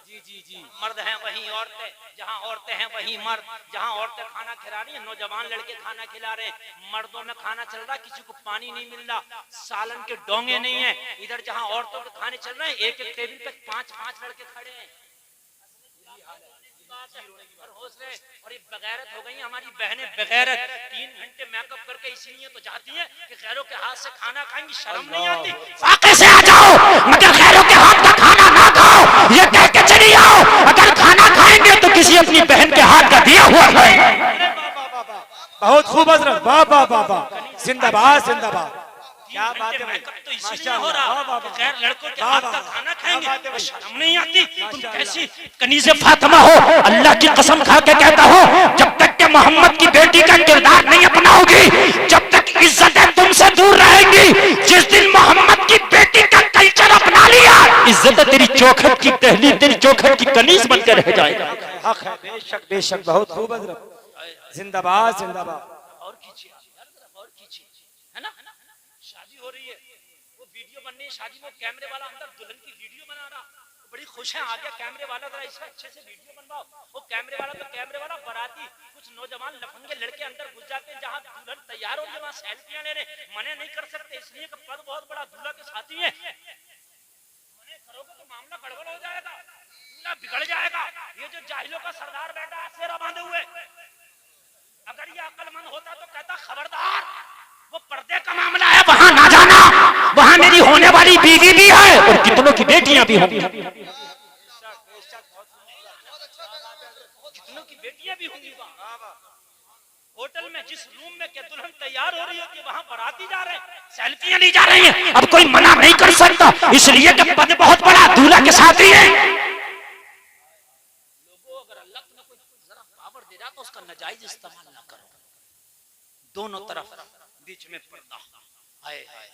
जी जी जी, मर्द हैं वहीं औरतें, जहाँ औरतें हैं वहीं मर्द। जहाँ औरतें खाना खिला रही हैं, नौजवान लड़के खाना खिला रहे हैं, मर्दों में खाना चल रहा है, किसी को पानी नहीं मिल रहा, सालन के डोंगे नहीं है। इधर जहाँ औरतों के खाने चल रहे हैं, एक एक टेबल पे 5-5 लड़के खड़े हैं। और ये बगैरत हो गई हमारी बहनें, बगैरत। 3 घंटे मेकअप करके इसलिए तो जाती हैं कि गैरों के हाथ से खाना खाएंगी, शर्म नहीं आती। फाके से आ जाओ, मगर गैरों के हाथ का खाना ना खाओ, ये कह के चली आओ। अगर खाना खाएंगे तो किसी अपनी बहन के हाथ का दिया हुआ खाएं। बहुत खूब हजरत, वाह वाह वाह वाह, जिंदाबाद जिंदाबाद। क्या बात है भाई, तो इसलिए हो रहा कि गैर लड़कों के हाथ का खाना खाएंगे, शर्म नहीं आती। तुम कैसी कनीज़े फातिमा हो, अल्लाह की कसम खा के कहता हूँ, जब तक के मोहम्मद की बेटी का किरदार नहीं अपनाओगी, जब तक इज्जतें तुमसे दूर रहेंगी। जिस दिन मोहम्मद की बेटी का कल्चर अपना लिया, इज्जत तेरी चौखट की टहनी, तेरी चौखट की कनीज बनकर रह जाएगा। हक है, बेशक बेशक, बहुत खूब हजरत, जिंदाबाद जिंदाबाद। और कीजिए और कीजिए, है ना। शादी हो रही है, वो वीडियो बन रही है शादी में, कैमरे वाला अंदर दुल्हन की वीडियो बना रहा, बड़ी खुश है, आ गया कैमरे वाला, जरा इसका अच्छे से वीडियो बनवाओ। वो कैमरे वाला बराती, कुछ नौजवान लफंगे लड़के अंदर घुस जाते हैं, जहाँ दुल्हन तैयार हो रही है वहाँ सेल्फियां ले रहे। मने नहीं कर सकते इसलिए कि पद बहुत बड़ा, दूल्हा के साथी है। मने करोगे तो मामला गड़बड़ हो जाएगा, दूल्हा बिगड़ जाएगा। ये जो जाहिलों का सरदार बैठा है सेरा बांधे हुए, अगर ये अक्लमंद होता तो कहता खबरदार, वो पर्दे का मामला है, वहां ना जाना, वहां मेरी होने वाली बीवी भी है और कितनों की बेटियां भी होंगी। कितनों की बेटियां भी होंगी। होटल में जिस रूम में के दुल्हन तैयार हो रही होती है, वहां बाराती जा रहे हैं, सेल्फियां ली जा रही हैं। अब कोई मना नहीं कर सकता, इसलिए कि पद बहुत बड़ा, दूल्हा के साथ ही है। लोगों अगर अल्लाह तुम्हें कोई जरा पावर दे रहा तो उसका नाजायज इस्तेमाल ना करो। दोनों तरफ बीच में पर्दा। हाय हाय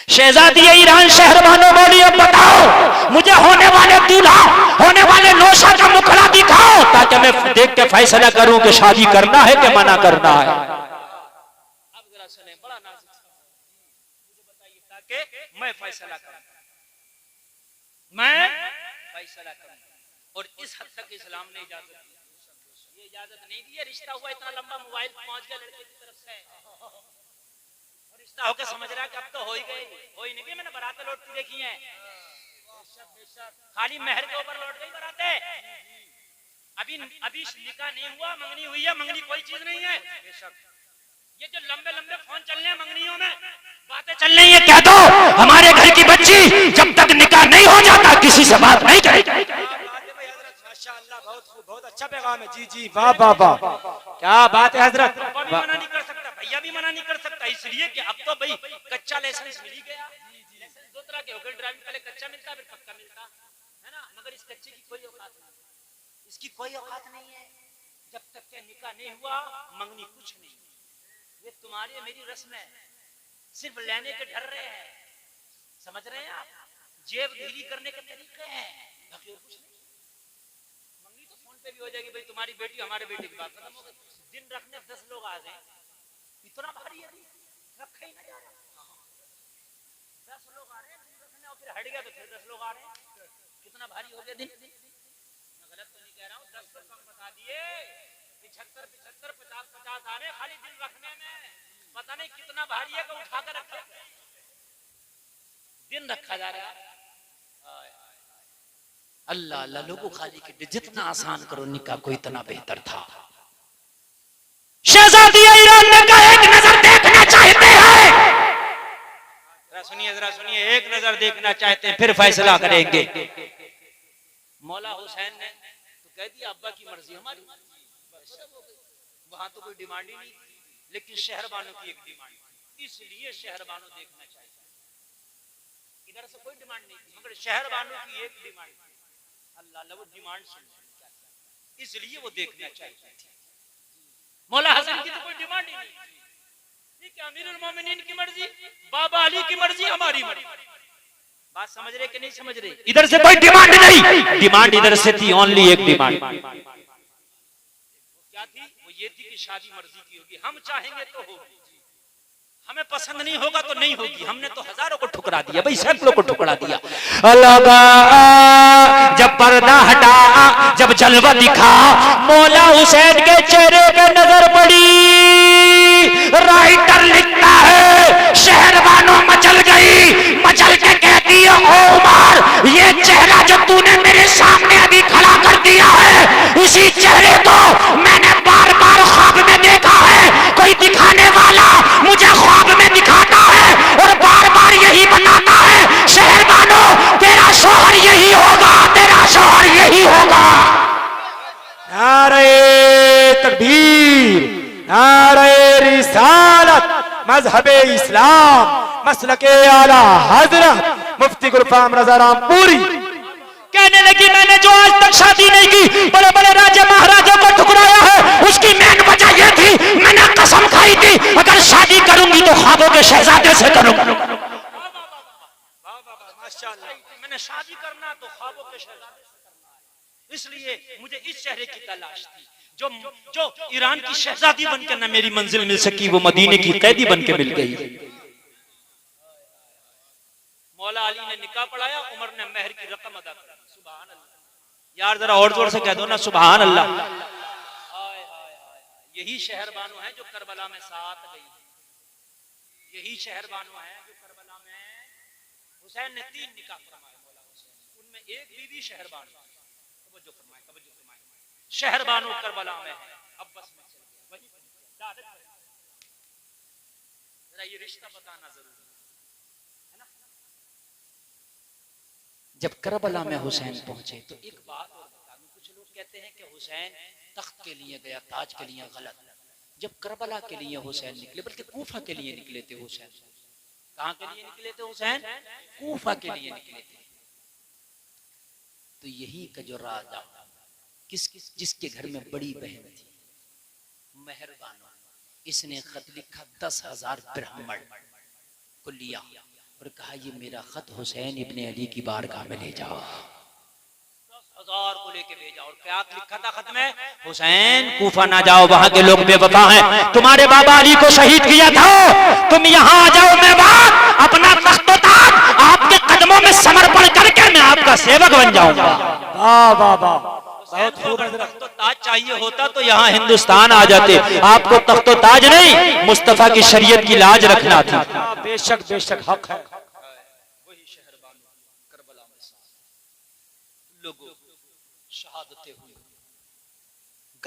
शहजादी ईरान, शहरबानों बोली, अब बताओ मुझे होने वाले दूल्हा, होने वाले नौशा का मुखड़ा दिखाओ, ताकि मैं देख के फैसला करूं कि शादी करना है कि मना करना है। अब जरा सुने, बड़ा नाजुक मुझे बताइए, ताकि मैं फैसला करूं, मैं फैसला करूं। और इस हद तक इस्लाम ने इजाजत दी, ये इजाजत नहीं दी है। रिश्ता हुआ इतना लंबा, मोबाइल पहुंच गया लड़के की तरफ से, और रिश्ता होकर समझ रहा है कि अब तो हो ही गई, हो ही नहीं गई। मैंने बारातें लौटती देखी हैं, खाली महर के ऊपर लौट गई बारातें। अभी निकाह नहीं हुआ, मंगनी हुई है। मंगनी कोई चीज नहीं है। ये जो लंबे लंबे फोन चल रहे हैं मंगनियों में, बातें चल रही है, कह दो हमारे घर की बच्ची जब तक निकाह नहीं हो जाता किसी से बात नहीं करेगी। माशाअल्लाह, बहुत अच्छा पैगाम है। जी जी, वाह वाह वाह, क्या बात है हजरत। पापा भी मना नहीं कर सकता, भैया भी मना नहीं कर सकता, इसलिए कि अब तो भाई कच्चा लाइसेंस मिल ही गया। लाइसेंस दो तरह के हो गए, ड्राइविंग पहले कच्चा मिलता फिर पक्का मिलता है ना, मगर इस कच्चे की कोई औकात नहीं, इसकी कोई औकात नहीं है। जब तक के निकाह नहीं हुआ मंगनी कुछ नहीं। ये तुम्हारी मेरी रस्म है, सिर्फ लेने के डर रहे हैं, समझ रहे हैं आप, जेब ढीली करने के तरीके हैं, बाकी और कुछ नहीं। मंगनी तो फोन पे भी हो जाएगी, भाई तुम्हारी बेटी हमारे बेटे की बात खत्म हो गई। दिन रखने 10 लोग आ गए, इतना भारी है, रखा ही ना जा रहा। 10 लोग आ रहे हैं दिन रखने, और फिर हट गया तो फिर 10 लोग आ रहे हैं, कितना भारी हो गया दिन। मैं गलत तो नहीं कह रहा हूँ, 10 तो कम बता दिए, 75 50 आ रहे खाली दिन रखने में। पता नहीं कितना भारी है कि उठा कर रखा, दिन रखा जा रहा है। अल्लाह अल्लाह, लोगों खाली के जितना आसान करो निकाह को इतना बेहतर था। शहजादी ईरान ने कहा एक नजर देखना चाहते हैं। जरा सुनिए, एक नजर देखना चाहते हैं फिर फैसला करेंगे। मौला हुसैन ने तो कह दिया अब्बा की मर्जी हमारी, वहां तो कोई डिमांड ही नहीं, लेकिन शहरबानों की एक डिमांड, इसलिए शहरबानों देखना चाहिए। इधर से कोई डिमांड नहीं थी, मगर शहरबानों की एक डिमांड, अल्लाह अल्लाह, वो डिमांड सुन, इसलिए वो देखना चाहिए। मौला हसन की तो कोई डिमांड ही नहीं, ये क्या अमीरुल मोमिनीन की मर्जी, बाबा अली की मर्जी, हमारी मर्जी। बात समझ रहे कि नहीं समझ रहे? इधर से कोई डिमांड नहीं, डिमांड इधर से थी, ओनली एक डिमांड। क्या थी? वो ये थी कि शादी मर्जी की होगी, हम चाहेंगे तो होगी, हमें पसंद नहीं होगा तो नहीं होगी। हमने तो हजारों को ठुकरा दिया भाई, सैकड़ों को ठुकरा दिया। जब पर्दा हटा, जब जलवा दिखा, मौला हुसैन के चेहरे पे नजर पड़ी। राइटर लिखता है शहरबानों मचल गई, मचल के कहती है ओ उमर, ये चेहरा जो तूने मेरे सामने अभी खड़ा कर दिया है, इसी चेहरे को मैंने बार बार ख्वाब में देखा है। कोई दिखाने वाला मुझे ख्वाब में दिखाता है और बार बार यही बताता है शहरबानों तेरा शौहर यही होगा, तेरा शौहर यही होगा। नारे तकबीर, नारे रिसालत, मजहबे इस्लाम, मसलके आला हजरत मुफ्ती गुरफाम रजा रामपुरी कहने लगी मैंने जो आज तक शादी नहीं की, बड़े बड़े राजा महाराजों को ठुकराया है, उसकी मेन वजह यह थी मैंने कसम खाई थी अगर शादी करूंगी तो ख्वाबों के शहजादे से करूंगा। मैंने शादी करना तो ख्वाबों के शहजादे से करना है, इसलिए मुझे इस चेहरे की तलाश थी जो ईरान की शहजादी बनकर न मेरी मंजिल मिल सकी, वो मदीने की कैदी बनकर मिल गई। मौला अली ने निकाह पढ़ाया, उमर ने मेहर की रकम अदा कर। सुभान अल्लाह यार, जरा और जोर से कह दो ना सुभान अल्लाह। यही शहरबानो है जो करबला में साथ गई, यही शहरबानो है जो करबला में हुसैन ने 3 निकाह फरमाए मौला हुसैन, उनमें एक बीवी शहरबानो, तवज्जो फरमाए शहरबानो करबला में है, अब बस में चल गया वही जरा ये रिश्ता बताना जरूरी है ना। जब करबला में हुसैन पहुंचे तो एक बात और बता दूं, कुछ लोग कहते हैं कि हुसैन तख्त के लिए गया, ताज के लिए, गलत। जब करबला के लिए हुसैन निकले, बल्कि कूफा के लिए निकले थे हुसैन। कहां के लिए निकले थे हुसैन? कूफा के लिए निकले थे। तो यही का जो राजा जिसके घर में बड़ी बहन थी मेहरबानो, इसने खत लिखा 10,000 ब्राह्मण को लिया और कहा ये मेरा खत हुसैन इब्ने अली की बारगाह में ले जाओ। 10,000 को लेके भेजा और क्या लिखा था खत में? हुसैन कूफा ना जाओ, वहां के लोग बेवफा हैं, तुम्हारे बाबा अली को शहीद किया था, तुम यहाँ आ जाओ, मैं बाप अपना तख्त-ओ-ताज आपके कदमों में समर्पण करके मैं आपका सेवक बन जाऊंगा। वाह वाह वाह, बहुत खूब। तख्तो ताज चाहिए होता तो यहाँ हिंदुस्तान आ जाते, आपको तख्तो ताज नहीं मुस्तफा की शरीयत की लाज रखना था। बेशक बेशक हक है। वही शहरबानो करबला में लोगों शहादतें हुई,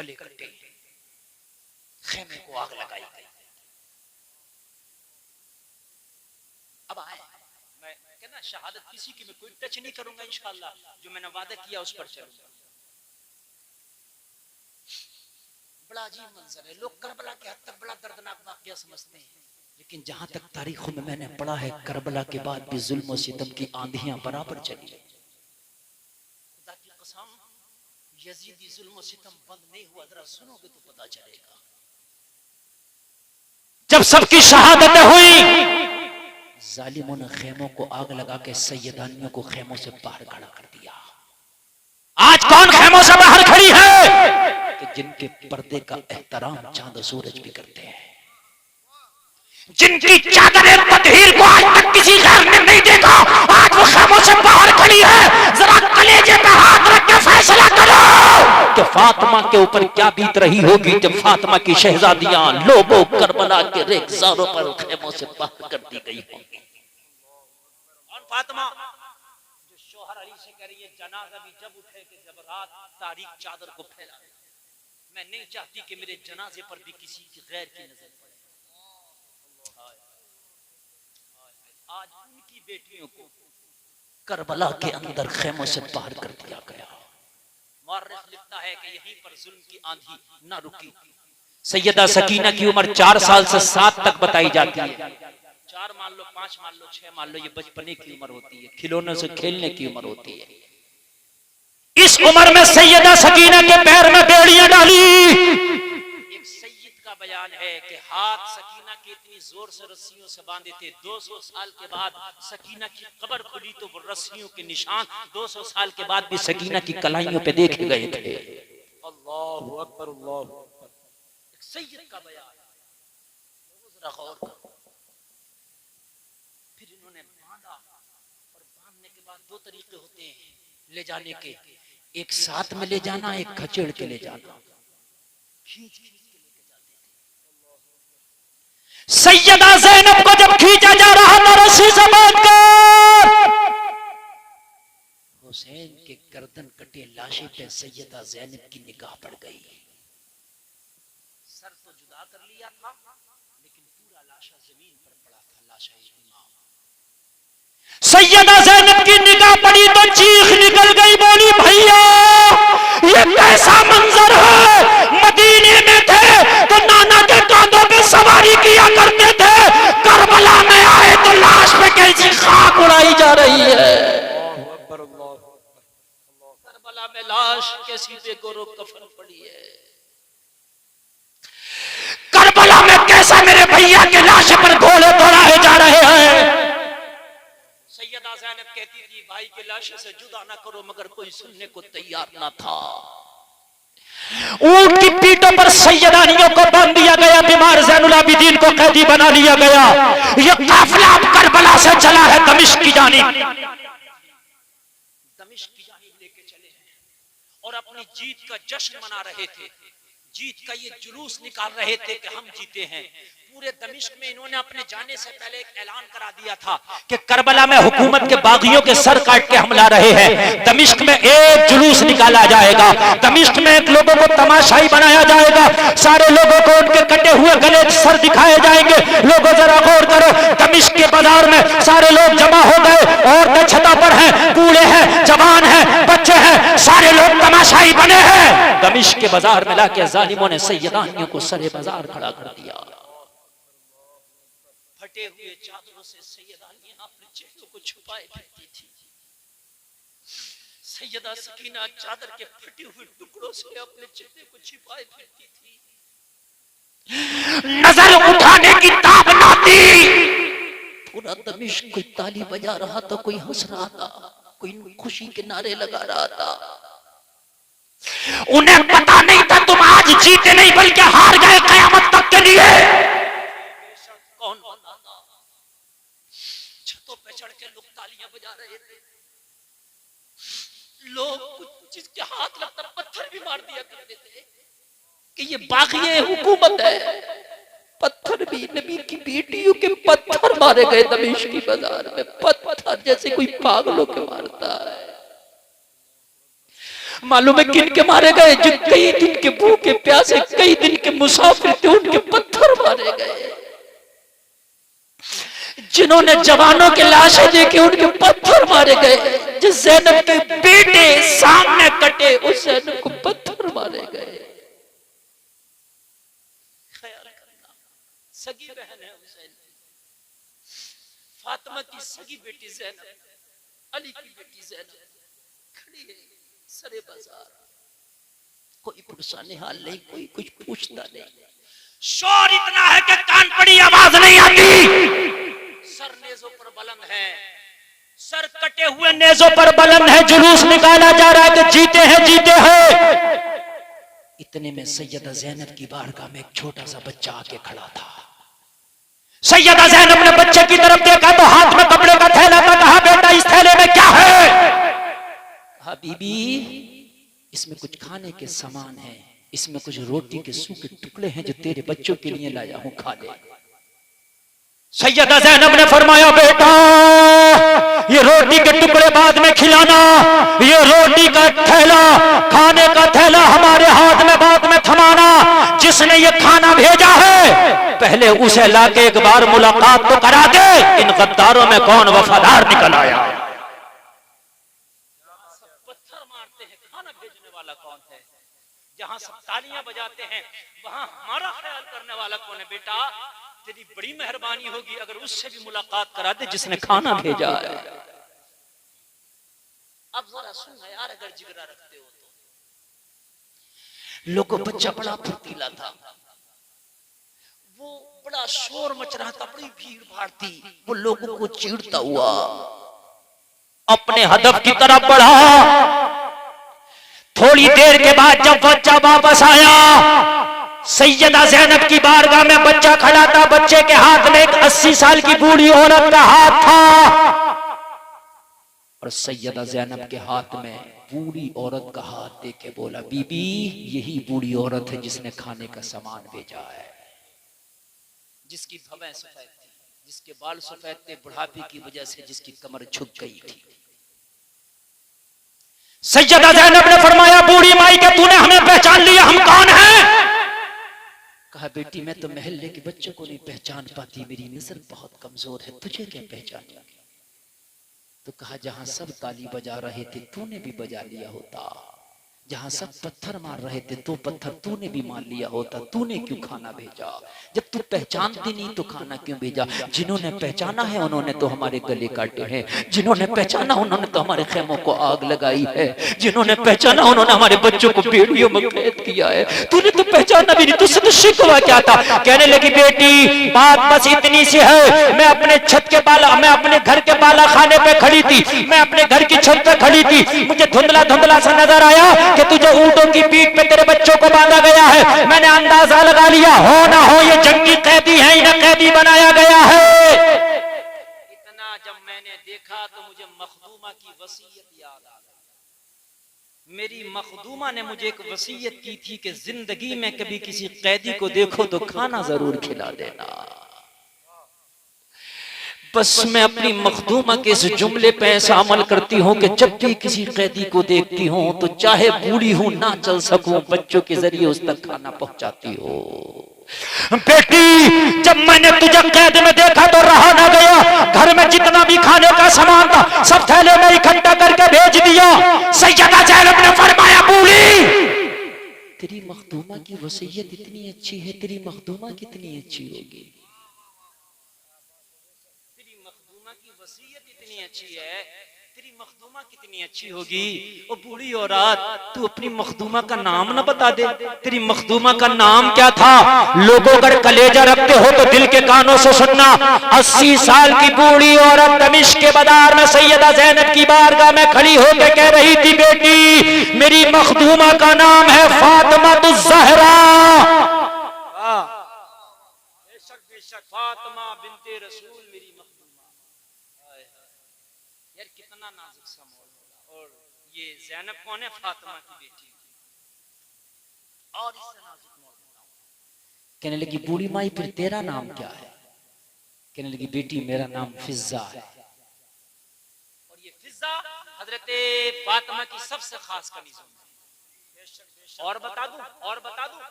गले कटे, खेमे को आग लगाई गई। अब आए, मैं कहना शहादत किसी की मैं कोई टच नहीं करूंगा, इंशाअल्लाह जो मैंने वादा किया उस पर चलूंगा। बड़ा अजीब मंजर है, लोग करबला के हद तक बड़ा दर्दनाक वाकया समझते हैं, लेकिन जहां तक तारीखों में मैंने पढ़ा है, करबला के बाद भी जुल्म और सितम की आंधियां बराबर चली। खुदा की कसम, यजीदी जुल्म और सितम बंद नहीं हुआ, जरा सुनोगे तो पता चलेगा। जब सबकी शहादतें हुई, जालिमों ने खेमों को आग लगा के सैयदानियों को खेमों से बाहर खड़ा कर दिया। आज कौन खेमों से बाहर खड़ी है? कि जिनके पर्दे का एहतराम चांद सूरज भी करते हैं, जिनकी चादर तदहीर को आज तक किसी गैर ने नहीं देखा, आज वो खेमों से बाहर खड़ी है। जरा कलेजे पे हाथ रख के फैसला करो कि फातिमा के ऊपर क्या बीत रही होगी जब फातिमा की शहजादियां लोगों करबला के रेगिस्तानों पर खेमों से बाहर कर दी गई होंगी। और फातिमा जो शोहर अली से कह रही है, जनाजा भी जब उठे कि जब रात तारीख चादर को फैला दे, मैं नहीं चाहती कि मेरे जनाजे पर भी किसी की गैर की नजर पड़े। आज उनकी बेटियों को करबला के अंदर खेमों से बाहर कर दिया गया। मुअर्रिख लिखता है कि यहीं पर जुल्म की आंधी ना रुकी। सैयदा सकीना की उम्र 4 साल से 7 तक बताई जाती है। 4 मान लो, 5 मान लो, 6 मान लो, ये बचपने की उम्र होती है, खिलौनों से खेलने की उम्र होती है। इस उम्र में सैयदा सकीना के पैर में बेड़ियां डाली। एक सैयद का बयान है कि हाथ सकीना के इतनी जोर से रस्सियों से बांधे थे, 200 साल के बाद सकीना की कब्र खुली तो वो रस्सियों के निशान 200 साल के बाद भी सकीना की कलाइयों पे देखे गए थे। अल्लाहु अकबर, अल्लाहु अकबर। एक सैयद का बयान, जरा गौर करो। फिर इन्होंने बांधा, और बांधने के बाद 2 तरीके होते हैं ले जाने के, एक साथ में ले जाना, एक खचेड़ के ले जाना। खींच के लेके जाते थे। सैयदा ज़ैनब को जब खींचा जा रहा था रस्सी से बांधकर, हुसैन के गर्दन कटे लाशे पे सैयदा ज़ैनब की निगाह पड़ गई। सर तो जुदा कर लिया था, लेकिन पूरा लाशा जमीन पर पड़ा था, लाशा इमाम। सैयदा ज़ैनब की निगाह पड़ी तो चीख निकल गई, बोली भैया ये कैसा मंजर है? मदीने में थे तो नाना के कांधों पे सवारी किया करते थे, करबला में आए तो लाश पे कैसी खाक उड़ाई जा रही है। करबला में लाश के सीधे गोरो कफन पड़ी है। करबला में कैसा मेरे भैया के लाश पर घोड़े दौड़ाए जा रहे हैं। सैयदा ज़ैनब कहती थी, भाई के लाश से जुदा ना करो, मगर कोई सुनने को तैयार ना था। ऊंट की पीठों पर सैयदानियों को बांध दिया गया, बीमार ज़ैनुल आबिदीन को कैदी बना लिया गया। यह काफिला अब करबला से चला है दमिश्क की जानिब। दमिश्क की जानिब लेके चले हैं और अपनी जीत का जश्न मना रहे थे, जीत का ये जुलूस निकाल रहे थे कि हम जीते हैं। पूरे दमिश्क में इन्होंने अपने जाने से पहले एक ऐलान करा दिया था कि करबला में हुकूमत के बागियों के सर काट के हम ला रहे हैं। दमिश्क में एक जुलूस निकाला जाएगा, दमिश्क में एक लोगों को तमाशाई बनाया जाएगा, सारे लोगों को उनके कटे हुए गले सर दिखाए जाएंगे। लोगों जरा गौर करो, दमिश्क के बाजार में सारे लोग जमा हो गए, औरतें छतों पर हैं, बूढ़े हैं, जवान हैं, बच्चे हैं, सारे लोग तमाशाई बने हैं। दमिश्क के बाजार में लाके जालिमों ने सैयदानियों को सरे बाजार खड़ा कर दिया। फटे हुए चादरों से सैयदानियां अपने चेहरों को छुपाए फिरती थी। सैयदा सकीना चादर के फटे हुए टुकड़ों से अपने चेहरे को छिपाए फिरती थी। नजर उठाने की ताब ना थी। पूरा दमिश्क कोई ताली बजा रहा था, कोई हंस रहा था, कोई खुशी के नारे लगा रहा था। उन्हें पता नहीं था तुम आज जीते नहीं बल्कि हार गए कयामत तक के लिए। कौन बंदा था? छतों पे चढ़ के लोग तालियां बजा रहे थे, लोग कुछ जिसके हाथ लगता पत्थर भी मार दिया करते थे कि ये बाग़िए हुकूमत है। पत्थर भी, नबी की बेटियों के पत्थर मारे गए दमिश्क की बाजार में, पत्थर जैसे कोई पागलों के मारता है। मालूम है किन के मारे गए? जो कई दिन के भूखे प्यासे, कई दिन के मुसाफिर थे, उनके पत्थर मारे गए। जिन्होंने जवानों के लाशें देखी, उनके पत्थर मारे गए। जिस ज़ैनब के बेटे सामने कटे, उस ज़ैनब को पत्थर मारे गए। ख्याल करना, सगी बहन है हुसैन, फातिमा की सगी बेटी ज़ैनब, अली की बेटी ज़ैनब खड़ी है सरे बाजार। कोई पुरसाने हाल नहीं, कोई कुछ पूछता नहीं। शोर इतना है कि कान पड़ी आवाज नहीं आती। सर नेज़ों पर बुलंद है, सर कटे हुए नेज़ों पर बुलंद है। जुलूस निकाला जा रहा है कि जीते हैं, जीते हैं। इतने में सैयदा ज़ैनब की बारगाह में एक छोटा सा बच्चा आके खड़ा था। सैयदा ज़ैनब ने बच्चे की तरफ देखा तो हाथ में कपड़े का थैला था। कहा बेटा इस थैले में क्या है? कहा बीबी इसमें कुछ खाने के सामान है, इसमें कुछ रोटी के सूखे टुकड़े हैं जो तेरे बच्चों के लिए लाया हूं, खा ले। सैयदा ज़ैनब ने फरमाया बेटा ये रोटी के टुकड़े बाद में खिलाना, ये रोटी का थैला, खाने का थैला हमारे हाथ में बाद में थमाना। जिसने ये खाना भेजा है पहले उसे लाके एक बार मुलाकात तो करा दे। इन गद्दारों में कौन वफादार निकल आया? सब पत्थर मारते हैं, खाना भेजने वाला कौन है? जहां सब तालियां बजाते हैं वहां हमारा ख्याल करने वाला कौन है? बेटा तेरी बड़ी मेहरबानी होगी अगर उससे भी मुलाकात करा दे जिसने खाना भेजा है। अब जरा सुन यार, अगर जिगरा रखते हो तो। लोगों बच्चा बड़ा फुर्तीला था, वो बड़ा शोर मच रहा था, बड़ी भीड़ भाड़ थी, वो लोगों को चीड़ता हुआ अपने हदफ की तरफ बढ़ा। थोड़ी देर के बाद जब बच्चा वापस आया, सैयदा ज़ैनब की बारगाह में बच्चा खड़ा था। बच्चे के हाथ में एक 80 साल की बूढ़ी औरत का हाथ था और सैयदा ज़ैनब के हाथ में बूढ़ी औरत का हाथ देके बोला बीबी यही बूढ़ी औरत है जिसने खाने का सामान भेजा है, जिसकी भवें सफेद थी, जिसके बाल सफेद थे बुढ़ापे की वजह से, जिसकी कमर झुक गई थी। सैयदा ज़ैनब ने फरमाया बूढ़ी माई के तूने हमें पहचान लिया, हम कौन हैं? कहा बेटी मैं तो महल्ले के बच्चों को नहीं पहचान पाती, मेरी नजर बहुत कमजोर है, तुझे क्या पहचान? तो कहा जहां सब ताली बजा रहे थे तूने भी बजा लिया होता, जहां सब पत्थर मार रहे थे तो पत्थर तूने भी मार लिया होता, तूने क्यों खाना भेजा? जब तू पहचानती नहीं तो खाना क्यों भेजा? जिन्होंने पहचाना है उन्होंने तो हमारे गले काटे हैं, जिन्होंने पहचाना उन्होंने तो हमारे खेमों को आग लगाई है, जिन्होंने पहचाना उन्होंने हमारे बच्चों को बेड़ियों में कैद किया है, तूने तो पहचाना भी नहीं, तुझसे तो शिकवा क्या था? कहने लगी बेटी बात बस इतनी सी है, मैं अपने छत के बाला, मैं अपने घर के बाला खाने पे खड़ी थी, मैं अपने घर की छत पे खड़ी थी, मुझे धुंधला धुंधला सा नजर आया कि तुझे ऊंटों की पीठ पे तेरे बच्चों को बांधा गया है। मैंने अंदाजा लगा लिया हो ना हो ये जंगी कैदी है, इन्हें कैदी बनाया गया है। इतना जब मैंने देखा तो मुझे मखदूमा की वसीयत याद आ गई। मेरी मखदूमा ने मुझे एक वसीयत की थी कि जिंदगी में कभी किसी कैदी को देखो तो खाना जरूर खिला देना। बस मैं अपनी मखदूमा के इस जुमले पे ऐसा अमल करती हूँ कि जब भी किसी कैदी को देखती हूँ तो चाहे बूढ़ी हूँ ना चल सकूं, बच्चों के जरिए उस तक खाना पहुंचाती हो। बेटी जब मैंने तुझे कैद में देखा तो रहा ना गया, घर में जितना भी खाने का सामान था सब थैले में इकट्ठा करके भेज दिया। सैयदा ज़ैनब ने फरमाया बूढ़ी तेरी मखदूमा की वसीयत इतनी अच्छी है, तेरी मखदूमा कितनी अच्छी होगी, इतनी अच्छी है, तेरी मखदूमा कितनी अच्छी होगी। ओ बूढ़ी औरत तू अपनी मखदूमा का नाम ना बता दे, तेरी मखदूमा का नाम क्या था? लोगों अगर कलेजा रखते हो तो दिल के कानों से सुनना। 80 साल की बूढ़ी औरत दमिश्क के बाजार में सैयदा ज़ैनब की बारगाह में खड़ी होकर कह रही थी बेटी मेरी मखदूमा का नाम है फातिमा ज़हरा। बेशक बेशक फातिमा बिन्ते रसूल मेरी मखदूमा। यार कितना नाजुक सा माहौल होगा। और ये ज़ैनब कौन है? फातिमा की बेटी। और इससे नाजुक माहौल। कहने लगी बूढ़ी माई फिर तेरा नाम क्या है? कहने लगी बेटी मेरा नाम फिजा है। और ये फिजा हजरत फातिमा की सबसे खास कनीज़ों में, और बता दूं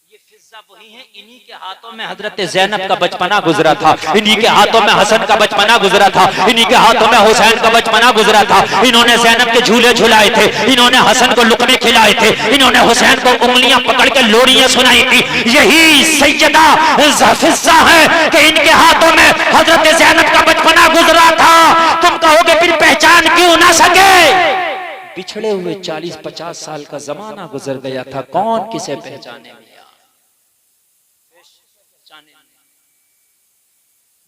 ये फिजा वही है, इन्हीं के हाथों में हजरत ज़ैनब का बचपना गुजरा था, इन्हीं के हाथों में हसन का बचपना गुजरा था, इन्हीं के हाथों में हुसैन का बचपना गुजरा था। इन्होंने ज़ैनब के झूले झुलाए थे, इन्होंने हसन को लुकमे खिलाए थे, इन्होंने हुसैन को उंगलियां पकड़ के लोरियां सुनाई थी। यही सैयदा फिजा है कि इनके हाथों में हजरत ज़ैनब का बचपना गुजरा था। तुम कहोगे फिर पहचान क्यों ना सके? पिछड़े हुए 40-50 साल का जमाना गुजर गया था, कौन किसे पहचाने?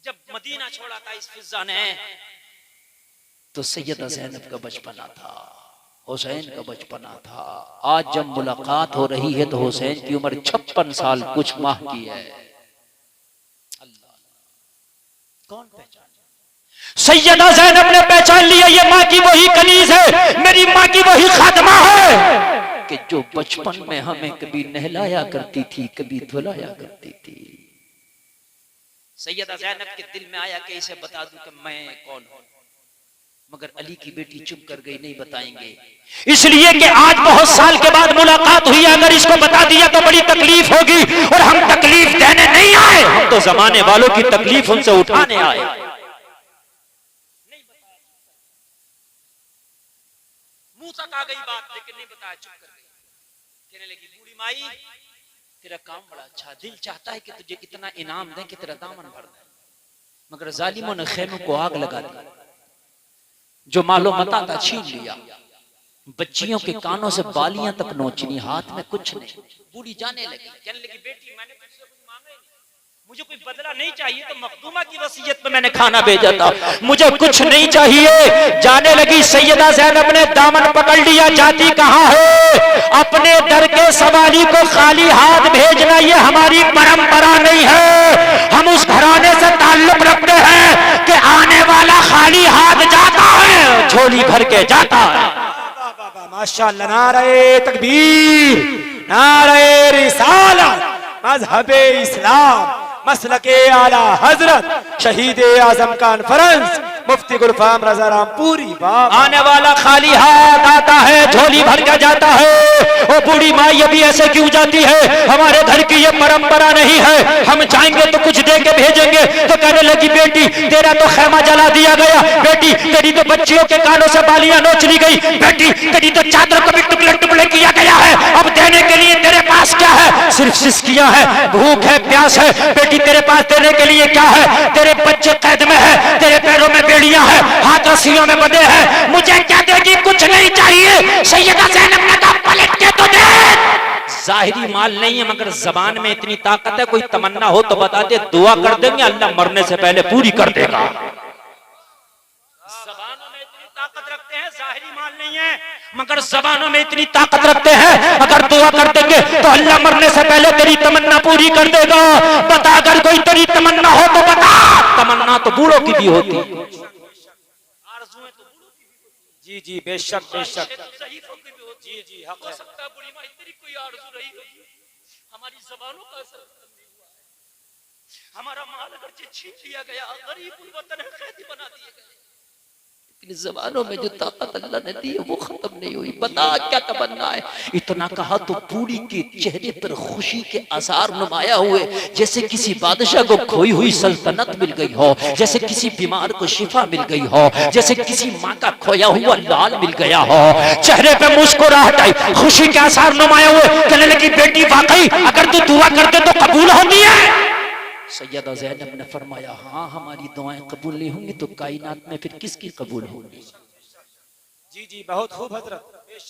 जब मदीना छोड़ा था इस फिजा ने तो सैयदा ज़ैनब का बचपना था, हुसैन का बचपना था। आज जब मुलाकात हो रही है तो हुसैन की उम्र 56 साल कुछ माह की है। अल्लाह, कौन पहचान? सैयदा ज़ैनब ने पहचान लिया, ये माँ की वही कनीज है, मेरी माँ की वही खादमा है कि जो बचपन में हमें कभी नहलाया करती थी, कभी धुलाया करती थी। सैयदा ज़ैनब के दिल में आया कि इसे बता दूं कि मैं कौन हूं, मगर अली की बेटी चुप कर गई, नहीं बताएंगे, इसलिए कि आज बहुत साल के बाद मुलाकात हुई। अगर इसको बता दिया तो बड़ी तकलीफ होगी, और हम तकलीफ देने नहीं आए, हम तो जमाने वालों की तकलीफ उनसे उठाने आए। मुंह तक आ गई बात, लेकिन नहीं बताया, चुप कर गई। कहने लगी, बूढ़ी माई तेरा काम बड़ा अच्छा, दिल चाहता है कि तुझे इतना इनाम दें कि तेरा दामन भर दे, मगर जालिमों ने खेमों को आग लगा दी, जो मालो मता था छीन लिया, बच्चियों के कानों से बालियां तक नोचनी, हाथ में कुछ नहीं। बूढ़ी जाने लगी, कहने लगी, बेटी मैंने तुझसे कुछ मांगा ही नहीं, मुझे कोई बदला नहीं चाहिए, तो मखदूमा की वसीयत में मैंने खाना भेजा था, मुझे कुछ नहीं चाहिए। जाने लगी, सैयदा ज़ैनब ने दामन पकड़ लिया, जाती कहां है? अपने दर के सवाली को खाली हाथ भेजना ये हमारी परंपरा नहीं है। हम उस घराने से ताल्लुक रखते हैं कि आने वाला खाली हाथ जाता है, झोली भर के जाता है। माशाअल्लाह, नारे तकबीर, नारे रिसालत, मज़हबे इस्लाम, मसलके आला हजरत शहीद आजम कॉन्फ्रेंस मुफ्ती गुलफाम रज़ा रामपुरी। आने वाला खाली हाथ आता है, झोली भर के जाता है। ओ बूढ़ी माँ ये भी ऐसे क्यों जाती है? हमारे घर की ये परंपरा नहीं है, हम जाएंगे तो कुछ दे के भेजेंगे। तो कहने लगी, बेटी तेरा तो खेमा जला दिया गया, बेटी तेरी तो बच्चियों के कानों से बालियां नोच ली गई, बेटी तेरी तो चादर को भी टुकड़े टुकड़े किया गया है। अब देने के लिए तेरे पास क्या है? सिर्फ सिसकियां है, भूख है, प्यास है। बेटी तेरे पास देने के लिए क्या है? तेरे बच्चे कैद में है, तेरे पैरों में बेड़ियां है, हाथ रस्सियों में बंधे हैं, मुझे क्या देगी? कुछ नहीं चाहिए। सैयदा ज़ैनब ने कहा, पलट के तो दे। जाहिरी माल नहीं है, मगर जबान में इतनी ताकत है, कोई तमन्ना हो तो बता दे, दुआ कर देंगे, अल्लाह मरने से पहले पूरी कर देगा। जबानों में इतनी ताकत रखते हैं, जाहिरी माल नहीं है, मगर जबानों में इतनी ताकत रखते हैं, अगर दुआ कर देंगे तो अल्लाह मरने से पहले तेरी तमन्ना पूरी कर देगा। बता, अगर कोई तेरी तमन्ना हो तो बता। तमन्ना तो बूढ़ों की भी होती, आरज़ुएं तो बूढ़ों की भी होती। जी जी, बेशक बेशक, जी जी, हक है। हो सकता है बूढ़ी माँ तेरी कोई आरज़ू रही होगी, हमारी ज़बानों का असर नहीं हुआ है। हमारा माल अगर छीन लिया गया, गरीब वतन है, कैदी बना दिए गए, लेकिन ज़बानों में जो ताकत अल्लाह ने दी है वो खत्म नहीं हुई। बता क्या तमन्ना है? इतना कहा तो बूढ़ी के चेहरे पर खुशी के आसार नुमाया हुए, जैसे किसी बादशाह को खोई हुई सल्तनत मिल गई हो, जैसे किसी बीमार को शिफा मिल गई हो, जैसे किसी माँ का खोया हुआ लाल मिल गया हो। चेहरे पे मुस्कुराहट आई, खुशी के आसार नुमाया हुए। कहने लगी, बेटी वाकई अगर तू दुआ करते तो कबूल होती है। सैयदा ज़ैनब ने फरमाया, हाँ हमारी दुआएं कबूल नहीं होंगी तो कायनात में फिर किसकी कबूल होगी? जी जी, बहुत खूब हजरत,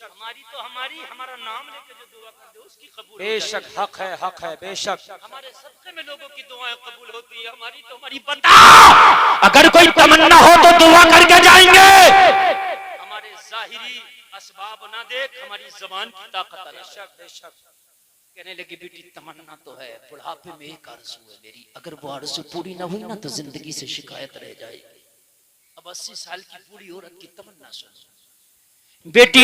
हमारी तो हमारा नाम लेके जो दुआ कर दे उसकी कबूल। बेशक हक है, बेशक। हमारे सदक़े में लोगों की दुआएं कबूल होती है, हमारी तो हमारी। बता, अगर कोई तमन्ना हो तो दुआ करके जाएंगे। हमारे जाहिरी असबाब ना देख, हमारी ज़बान की ताकत। बेशक बेशक। कहने लगी, बेटी तमन्ना तो है, बुढ़ापे में एक आरज़ू है मेरी, अगर वो आरज़ू पूरी ना हुई ना तो जिंदगी से शिकायत रह जाएगी। अब 80 साल की बूढ़ी औरत की तमन्ना सुन। बेटी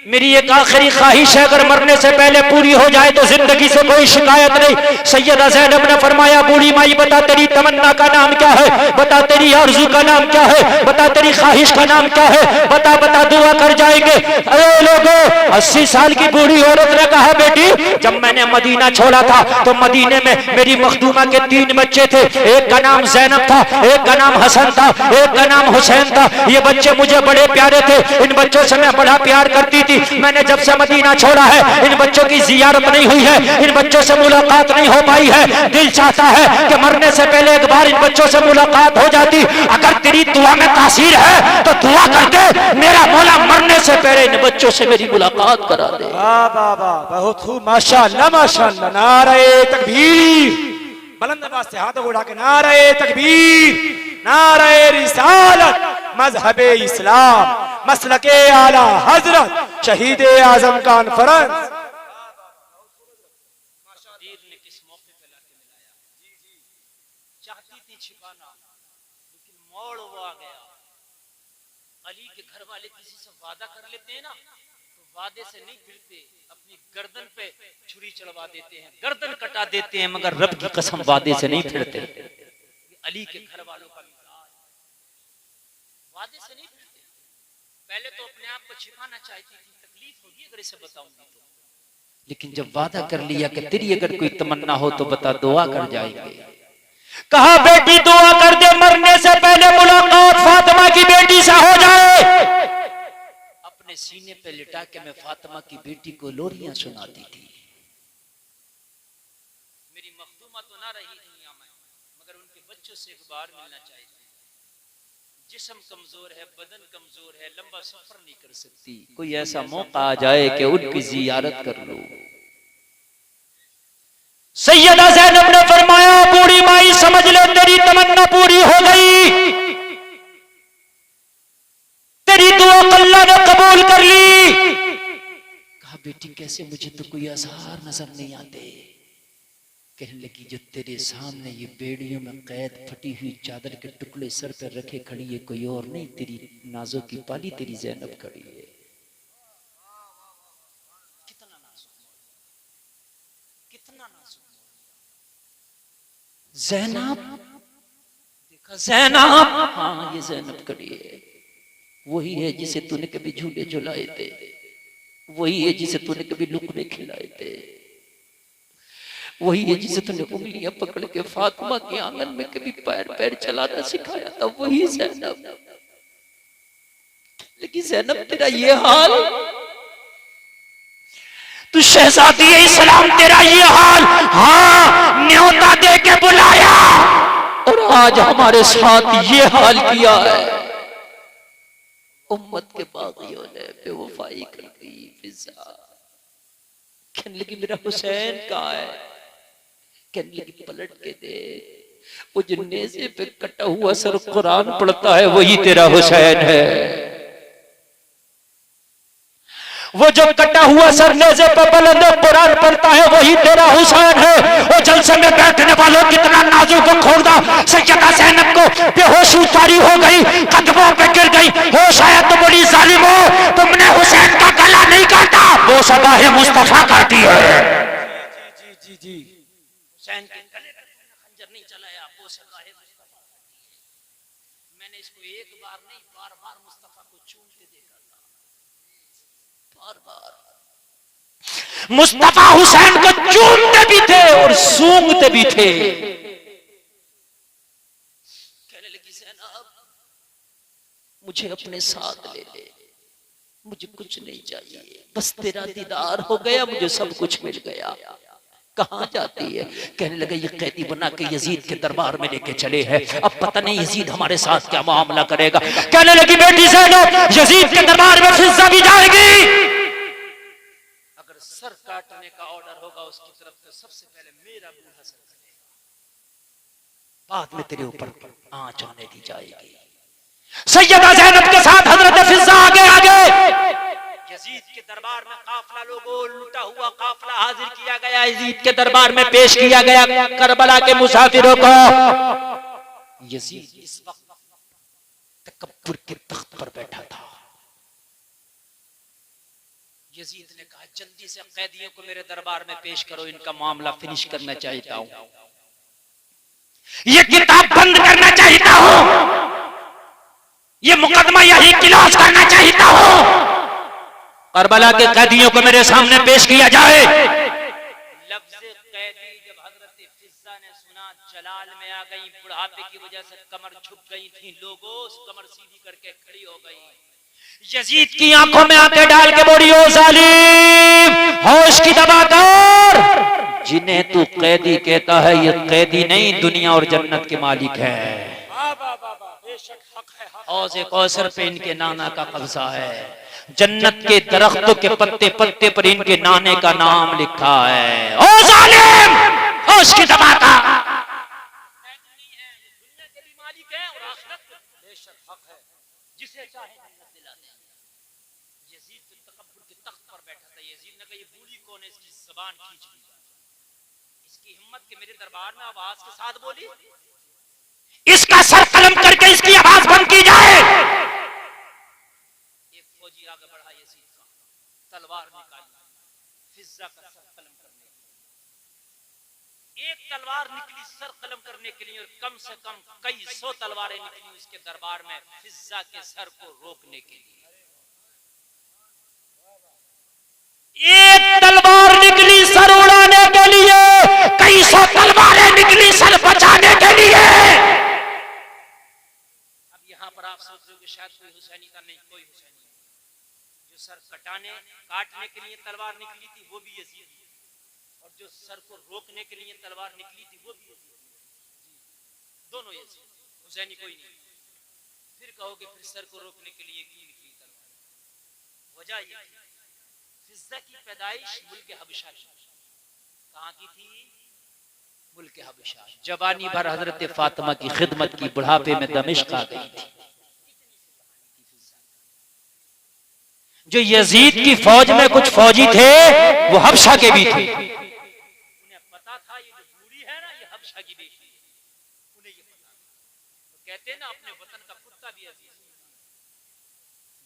मेरी एक आखिरी ख्वाहिश है, अगर मरने से पहले पूरी हो जाए तो जिंदगी से कोई शिकायत नहीं। सैयदा ज़ैनब ने फरमाया, बूढ़ी माई बता तेरी तमन्ना का नाम क्या है? बता तेरी आरज़ू का नाम क्या है? बता तेरी ख्वाहिश का नाम क्या है? बता बता, दुआ कर जाएंगे। अरे लोगों, 80 साल की बूढ़ी औरत ने कहा, बेटी जब मैंने मदीना छोड़ा था तो मदीने में मेरी मखदूमा के 3 बच्चे थे, एक का नाम जैनब था, एक का नाम हसन था, एक का नाम हुसैन था। ये बच्चे मुझे बड़े प्यारे थे, इन बच्चों से मैं बड़ा प्यार करती थी। मैंने जब से मदीना छोड़ा है इन बच्चों की जियारत नहीं हुई है, इन बच्चों से मुलाकात नहीं हो पाई है। दिल चाहता है कि मरने से पहले एक बार इन बच्चों से मुलाकात हो जाती। अगर तेरी दुआ में तासीर है तो दुआ कर दे, मेरा मौला मरने से पहले इन बच्चों से मेरी मुलाकात करा दे। वाह वाह वाह, बहुत खूब, माशाअल्लाह माशाअल्लाह। नारे तकबीर, बुलंद आवाज से हाथों को उठा के नारे तकबीर, नारे रिसालत, मजहबे इस्लाम, मसलके आला हजरत शहीद आजम कॉन्फ्रेंस। चाहती थी छिपाना, लेकिन मोड़ वो आ गया। अली के घर वाले किसी से वादा कर लेते हैं ना, तो वादे से नहीं फिरते, अपनी गर्दन पे छुरी चढ़वा देते हैं, गर्दन कटा देते हैं, मगर रब की कसम वादे से नहीं फिरते। अली के घर वालों का मिजाज वादे से नहीं फिरते। पहले तो अपने आप को छिपाना चाहती थी, तकलीफ होगी अगर इसे बताऊंगी तो, लेकिन जब वादा कर लिया कि तेरी अगर कोई तमन्ना हो तो बता, दुआ कर जाएंगे। कहा, बेटी दुआ कर दे मरने से पहले मुलाकात फातिमा की बेटी से हो जाए। अपने सीने पे लिटा के मैं फातिमा की बेटी को लोरियां सुनाती थी। मेरी मखदूमा तो ना रही दुनिया में, मगर उनके बच्चों से एक बार मिलना चाहिए। जिस्म कमजोर है, बदन कमजोर है, लंबा सफर नहीं कर सकती, कोई ऐसा मौका आ जाए कि उनकी जियारत कर लो। सैयदा ज़ैनब ने फरमाया, बूढ़ी माई समझ ले तेरी तमन्ना पूरी हो गई, तेरी दुआ अल्लाह ने कबूल कर ली। कहा, बेटी कैसे, मुझे तो कोई आसार नजर नहीं आते। कहने लगी, जो तेरे सामने ये बेड़ियों में कैद फटी हुई चादर के टुकड़े सर पर रखे खड़ी है, कोई और नहीं, तेरी नाजों की पाली तेरी ज़ैनब खड़ी है। कितना नाजुक, कितना नाजुक ज़ैनब। देखा ज़ैनब, हाँ ये ज़ैनब खड़ी है, वही है जिसे तूने कभी झूले झुलाए थे, वही है जिसे तूने कभी लुकड़े खिलाए थे, वही है जिसे तूने उंगलियां पकड़ के फातिमा के आंगन में कभी पैर पैर चलाना सिखाया था, वही ज़ैनब। लेकिन ज़ैनब तेरा ये हाल, तू शहजादी इस्लाम तेरा ये हाल, हाँ न्योता दे के बुलाया और आज हमारे साथ ये हाल किया है। उम्मत के बागियों ने बेवफाई कर दी। फिजा कहने लगी, मेरा हुसैन कहाँ है? कहने लगी, पलट के दे, वो जो नेज़े पे कटा हुआ सर कुरान पढ़ता है वही तेरा हुसैन है। वो जो कटा हुआ सर नेज़े पे बुलंद कुरान पढ़ता है वही तेरा हुसैन है। वो जलसे में बैठने वालों कितना नाजुक खोदा, सैयदा ज़ैनब को बेहोश उतारी हो गई, कदमों पे गिर गई। होश आया तो बड़ी जालिम हो, तुमने हुसैन का गला नहीं काटा, वो सगाहे मुस्तफा काटी है। जी जी जी, हुसैन के गले पे खंजर नहीं चलाया, वो सगाहे मुस्तफा काटी है। मैंने इसको एक बार नहीं, बार बार मुस्तफा को चूमते देखा था, बार बार। मुस्तफा हुसैन को चूमते भी थे और सूंघते भी थे। कहने लगी, ज़ैनब मुझे अपने साथ ले ले, मुझे कुछ नहीं चाहिए, बस तेरा दीदार हो गया, मुझे सब कुछ मिल गया। कहाँ जाती है? कहने लगे, ये कैदी बना के यजीद के दरबार में लेके चले हैं, अब पता नहीं यजीद हमारे साथ क्या मामला करेगा। कहने लगी, बेटी ज़ैनब यजीद के दरबार में फिजा भी जाएगी। अगर सर काटने का ऑर्डर होगा उसकी तरफ से, सबसे पहले मेरा बूढ़ा सर कटेगा, बाद में तेरे ऊपर आंच आने दी जाएगी। सैयदा ज़ैनब के साथ हजरत फिजा आगे यजीद के दरबार में काफिला लोगों लुटा हुआ काफिला हाजिर किया गया, यजीद के दरबार में पेश किया गया करबला के मुसाफिरों को। यजीद इस वक्त तकब्बुर के तख्त पर बैठा था। यजीद ने कहा, जल्दी से कैदियों को मेरे दरबार में पेश करो, इनका मामला फिनिश करना चाहता हूं, ये किताब बंद करना चाहता हूं, ये मुकदमा यही क्लोज करना चाहता हूं। करबला के कैदियों को मेरे सामने पेश किया जाए। लफ्ज़ कैदी जब हजरत फिज़्ज़ा ने सुना, जलाल में आ गई, बुढ़ापे की वजह से कमर झुक गई थी, लोगों कमर सीधी करके खड़ी हो गई। यजीद की आंखों में आंखें डाल के बोली, ओ जालिम, होश की दबा कर, जिन्हें तू कैदी कहता है ये कैदी नहीं, दुनिया और जन्नत के मालिक है। हौज़े कौसर पे इनके नाना का कब्जा है, जन्नत के दरख्तों के पत्ते पत्ते पर इनके नाने का नाम लिखा है। ओ जालिम, होश की दबा कर, दुनिया के भी मालिक है और आखिरत बेशक हक है, जिसे चाहे जन्नत दिला दे। यजीद तो तकब्बुर के तख्त पर बैठा था। यजीद ने कहा ये बूढ़ी कौन है, इसकी ज़बान खींच ली, इसकी हिम्मत के मेरे दरबार में आवाज के साथ बोली, इसका सर कलम करके इसकी आवाज बंद की जाए। एक फौजी आगे बढ़ा, यजीद का तलवार निकाली, फिज़्ज़ा का सर कलम करने, एक तलवार निकली सर कलम करने के लिए, और कम से कम कई सौ तलवारें निकली उसके दरबार में फिज़्ज़ा के सर को रोकने के लिए। एक तलवार निकली सर उड़ाने के लिए, कई सौ तलवारें निकली सर बचाने के लिए। अब यहाँ पर आप सोच रहे हो कि शायद कोई हुसैनी था, नहीं, कोई हुसैनी नहीं। जो सर काटने के लिए तलवार निकली थी वो भी यजीद, और जो सर को रोकने के लिए तलवार निकली थी वो भी यजीद, दोनों यजीद, हुसैनी कोई नहीं। फिर कहोगे फिर सर को रोकने के लिए क्यों निकली तलवार? वजह ये थी, फिज़्ज़ा की पैदाइश मुल्क हबशा, कहाँ की थी? मुल्क हबशा। जवानी भर हजरत फातिमा की खिदमत की, बुढ़ापे में दमिश्क आ गई थी। जो यजीद की फौज में कुछ फौजी थे वो हबशा के भी थे। उन्हें पता था ये जो बूढ़ी है ना, ये हबशा की बेटी, उन्हें ये पता। तो कहते हैं ना अपने वतन का कुत्ता भी अजीज।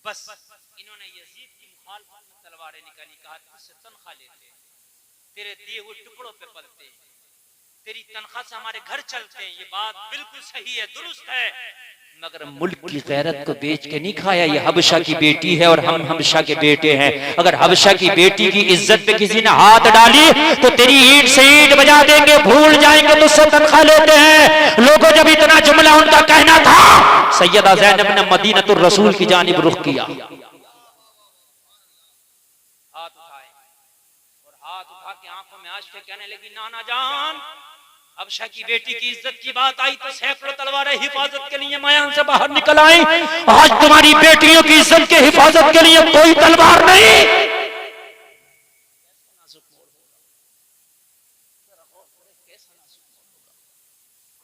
बस इन्होंने यजीद की मुखालफत में तलवारें निकाली, कहा तुझसे तनख्वाह लेते, तेरे दिए हुए टुकड़ों पे पलते, तेरी तनख्वाह से हमारे घर चलते हैं, ये बात बिल्कुल सही है, दुरुस्त है, मगर मुल्क की गैरत को बेच के नहीं खाया। ये हबशा की बेटी है और हम हबशा के बेटे हैं। अगर हबशा की बेटी की इज्जत पे किसी ने हाथ डाली तो तेरी ईंट से ईंट बजा देंगे, भूल जाएंगे तुझसे तनख्वाह लेते हैं। लोगों जब इतना जुमला उनका कहना था, सैयदा ज़ैनब ने मदीनतुर रसूल की जानिब रुख किया, हाथ उठाए और हाथ उठा के आंखों में आंसू कहने लगी, नाना जान, हबशा की बेटी की इज्जत की बात आई तो सैकड़ों तलवारें हिफाजत के लिए मैदान से बाहर निकल आई। आज तुम्हारी बेटियों की इज्जत के हिफाजत के लिए कोई तलवार नहीं।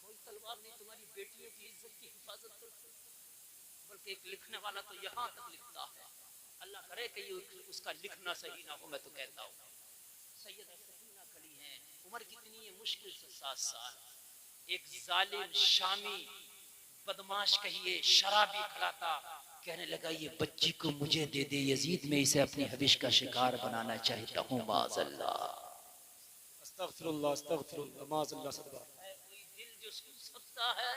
कोई तलवार नहीं तुम्हारी बेटियों की इज्जत की हिफाजत कर, बल्कि एक लिखने वाला तो यहाँ तक लिखता है, अल्लाह करे कि उसका लिखना सही ना हो, मैं तो कहता हूँ। सैयदा सकीना खड़ी हैं, उम्र कितनी है, मुश्किल से 7 साल। एक जालिम शामी बदमाश कहिए शराबी खड़ा था, कहने लगा ये बच्ची को मुझे दे दे यजीद, मैं इसे अपनी हविश का शिकार बनाना चाहता हूँ। माज़अल्लाह, अस्तगफिरुल्लाह, अस्तगफिरुल्लाह, माज़अल्लाह। कोई दिल जो सुन सकता है,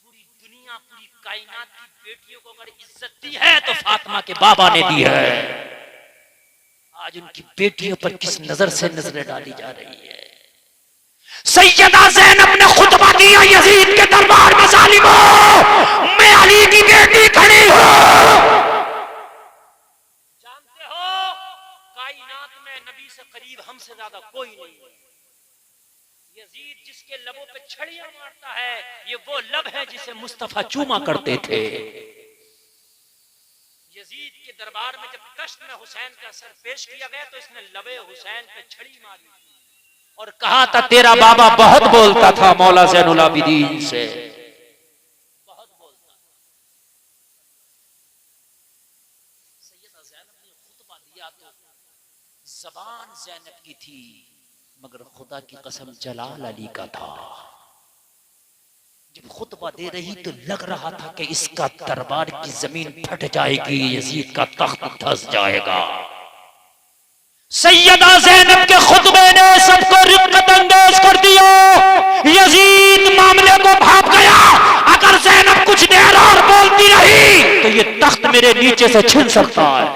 पूरी दुनिया पूरी कायनात की बेटियों को अगर इज्जत दी है तो फातिमा के बाबा ने दी है। आज उनकी बेटियों पर किस नजर से नजरें डाली जा रही है। सैयदा ज़ैनब ने खुतबा दिया यजीद के दरबार में, ज़ालिमों, मैं अली की बेटी खड़ी हूं। जानते हो कायनात में नबी से करीब हमसे ज्यादा कोई नहीं। यजीद जिसके लबों पे छड़ियां मारता है, ये वो लब है जिसे मुस्तफा चूमा करते थे। यजीद के दरबार में जब कश्त में हुसैन का सर पेश किया गया तो इसने लबे हुसैन पे छड़ी मारी और कहा था तेरा बाबा बहुत बोलता था मौला ज़ैनुल आबिदीन से, बहुत बोलता। सैयदा ज़ैनब ने खुतबा दिया तो ज़बान ज़ैनब की थी, मगर खुदा की कसम जलाल अली का था। जब खुतबा दे रही तो लग रहा था कि इसका दरबार की जमीन फट जाएगी, यजीद का तख्त धंस जाएगा। सैयदा ज़ैनब के खुतबे ने सबको रिक्कत अंगेज कर दिया। यजीद मामले को भाप गया, अगर ज़ैनब कुछ देर और बोलती रही तो ये तख्त मेरे नीचे से छिन सकता है।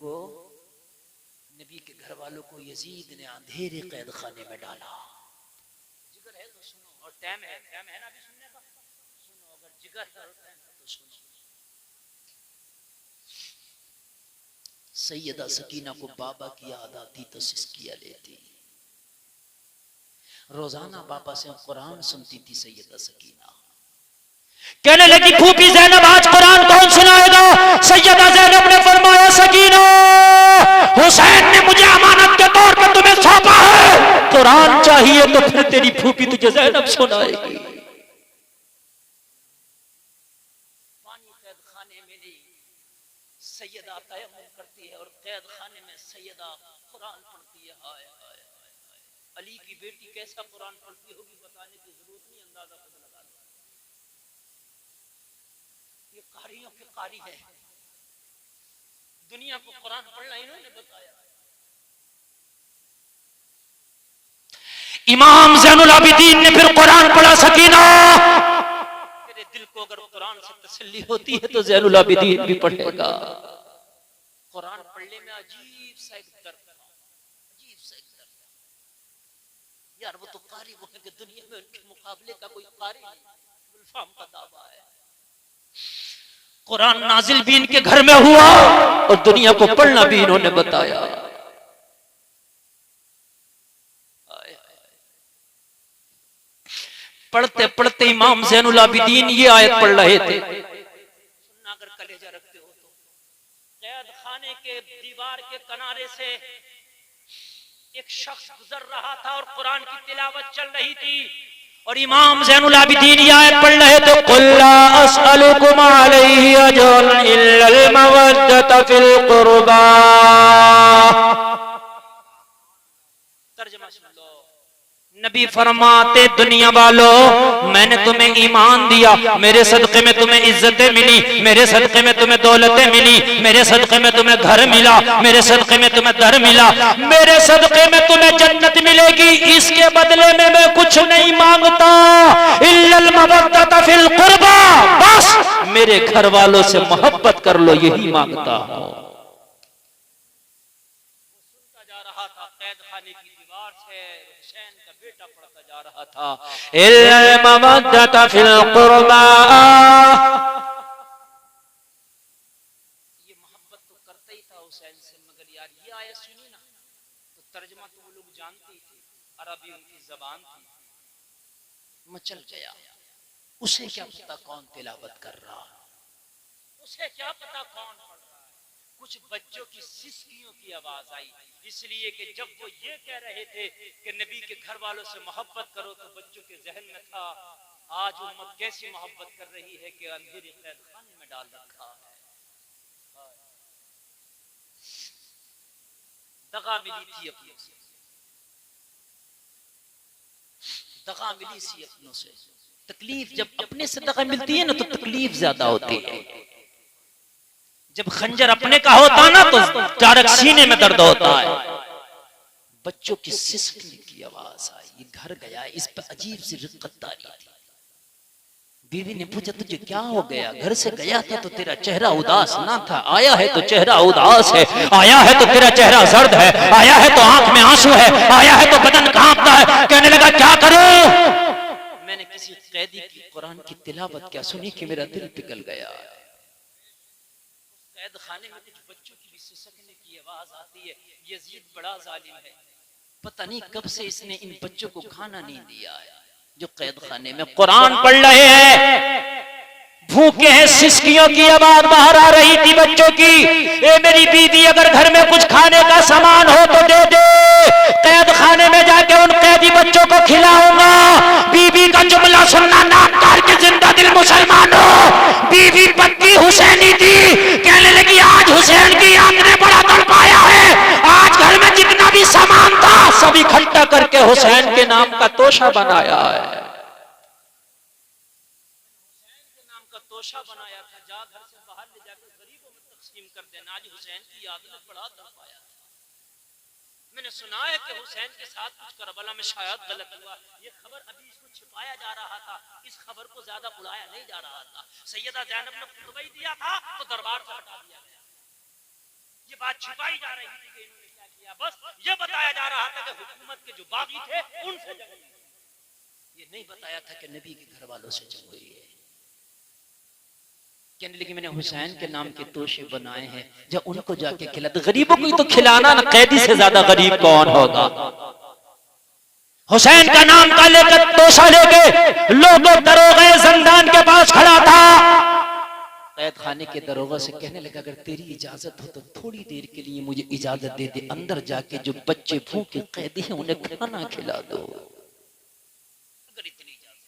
को, नबी के घर वालों को यजीद ने अंधेरे कैद खाने में डाला। जिगर है तो सुनो, और टाइम है ना अभी सुनने का, सुनो अगर जिगर है और टाइम है तो सुनो। सैयदा सकीना को बाबा की याद आती तो सिसकिया लेती। रोजाना बाबा से कुरान सुनती थी सैयदा सकीना। कहने लगी फूफी ज़ैनब आज कुरान कौन सुनाएगा? सैयदा ज़ैनब ने फरमाया सकीना, हुसैन ने मुझे अमानत के तौर पर तुम्हें सौंपा है, कुरान चाहिए तो फिर तेरी फूफी तुझे ज़ैनब सुनाएगी। पानी कैद खाने में नहीं, सैयदा तयम्मुम करती है और कैद खाने में सैयदा कुरान पढ़ती है। हाय हाय हाय, अली की बेटी कैसा कुरान पढ़ती होगी बताने की जरूरत नहीं, अंदाजा खुद लगा लो। ये कारियों के कारी है, दुनिया को कुरान पढ़ना इन्होंने बताया। इमाम ज़ैनुल आबिदीन ने फिर कुरान पढ़ा। सकीना तेरे दिल को अगर कुरान से तसल्ली होती है तो ज़ैनुल आबिदीन भी पढ़ेगा। कुरान पढ़ने में अजीब सा एक दर्द था, अजीब सा एक दर्द। यार वो तो कारी वो है कि दुनिया में उनके मुकाबले का कोई कारी नहीं, गुलफाम का दावा है। कुरान नाजिल भी इनके घर में हुआ और दुनिया को पढ़ना भी इन्होंने बताया। पढ़ते पढ़ते इमाम ज़ैनुल आबिदीन ये आयत पढ़ रहे थे। सुनना अगर कलेजा रखते हो तो, कैद खाने के दीवार के किनारे से एक शख्स गुजर रहा था और कुरान की तिलावत चल रही थी और इमाम ज़ैनुल आबिदीन ये आयत पढ़ रहे थे, कुल ला अस्अलुकुम अलैहि अजरन इल्लल मवद्दत फिल कुर्बा। तर्जुमा सुन लो। नबी फरमाते दुनिया वालों मैंने तुम्हें ईमान दिया, मेरे सदक़े में तुम्हें इज्जतें मिली, मेरे सदक़े में तुम्हें दौलतें मिली, मेरे सदक़े में तुम्हें घर मिला, मेरे सदक़े में तुम्हें दर मिला, मेरे सदक़े में तुम्हें जन्नत मिलेगी। इसके बदले में मैं कुछ नहीं मांगता, इल्लल मवद्दत फिल कुर्बा, बस मेरे घर वालों से मोहब्बत कर लो, यही मांगता हूं। सुनता जा रहा था कैद खाने की दीवार से हुसैन का बेटा पढ़ता जा रहा था, इल्लल मवद्दत फिल कुर्बा। ये मोहब्बत तो करता ही था हुसैन से, मगर यार ये आयत सुनी ना तो तर्जुमा तो वो लोग जानते ही थे, अरबी उनकी जबान थी। मचल गया, उसे क्या पता कौन तिलावत कर रहा, उसे क्या पता कौन पढ़ रहा है। कुछ बच्चों की सिसकियों की आवाज आई, इसलिए कि जब वो ये कह रहे थे कि नबी के घर वालों से मोहब्बत करो तो बच्चों के जहन में था आज उम्मत कैसी मोहब्बत कर रही है कि अंधेरे कैद खाने में डाल रखा है। दगा मिली थी अपनों से, दगा मिली सी अपनों से। तकलीफ जब अपने से दगा मिलती है ना तो तकलीफ ज्यादा होती है। जब खंजर अपने का होता ना तो डायरेक्ट सीने में दर्द होता है। बच्चों की सिसकने की आवाज आई, ये घर गया, इस पर अजीब सी रिक्कतदारी थी। बीवी ने पूछा तुझे क्या हो गया? घर से गया था तो तेरा चेहरा उदास ना था, आया है तो चेहरा उदास है, आया है तो तेरा चेहरा सर्द है, आया है तो आंख में आंसू है, आया है तो बदन कांपता है। कहने लगा क्या करूं? मैंने किसी कैदी की कुरान की तिलावत क्या सुनी कि मेरा दिल पिघल गया। कैद खाने में कुछ बच्चों की भी सिसकने की आवाज आती है। यजीद बड़ा जालिम है, पता नहीं कब से इसने इन बच्चों को खाना नहीं दिया है जो कैद खाने में कुरान पढ़ रहे हैं। भूखे हैं, सिसकियों की आवाज बाहर आ रही थी बच्चों की। ए मेरी बीवी अगर घर में कुछ खाने का सामान हो तो दे दे, कैद खाने में जाके उन कैदी बच्चों को खिलाऊंगा। बीवी का जुमला सुनना नाम तार के जिंदा दिल मुसलमानों, बीवी पक्की हुसैनी थी। कहने लगी आज हुसैन की याद ने बड़ा तड़पाया है, आज घर में जितना भी सामान था सब इकट्ठा करके हुसैन के नाम का तोशा बनाया है। तोशा बनाया था, जा घर से बाहर ले जाकर गरीबों में तकसीम कर देना। आज हुसैन की याद में बड़ा तड़पाया था। मैंने सुना है कि हुसैन के साथ कुछ करबला में शायद गलत हुआ, ये खबर अभी इसको छिपाया जा रहा था, इस खबर को ज्यादा उड़ाया नहीं जा रहा था। सैयदा ज़ैनब ने खुतबा ही दिया था तो दरबार से हटा दिया गया। ये बात छिपाई जा रही थी कि इन्होंने क्या किया, बस ये बताया जा रहा था कि हुकूमत के जो बागी थे उनसे जंग हुई। ये नहीं बताया था कि नबी के घर वालों से जंग हुई है। कहने लगी मैंने हुसैन के नाम के तोशे बनाए हैं, जब उनको जाके खिला दो। गरीबों को तो खिलाना ना, कैदी से ज्यादा गरीब कौन होगा। हुसैन का नाम का लेकर तोशा लेके लोगों दरोगा जिंदान के पास खड़ा था। कैद खाने के दरोगा से कहने लगा अगर तेरी इजाजत हो तो थोड़ी देर के लिए मुझे इजाजत दे दे, अंदर जाके जो बच्चे भूखे कैदी हैं उन्हें खाना खिला दो। अगर इतनी इजाजत।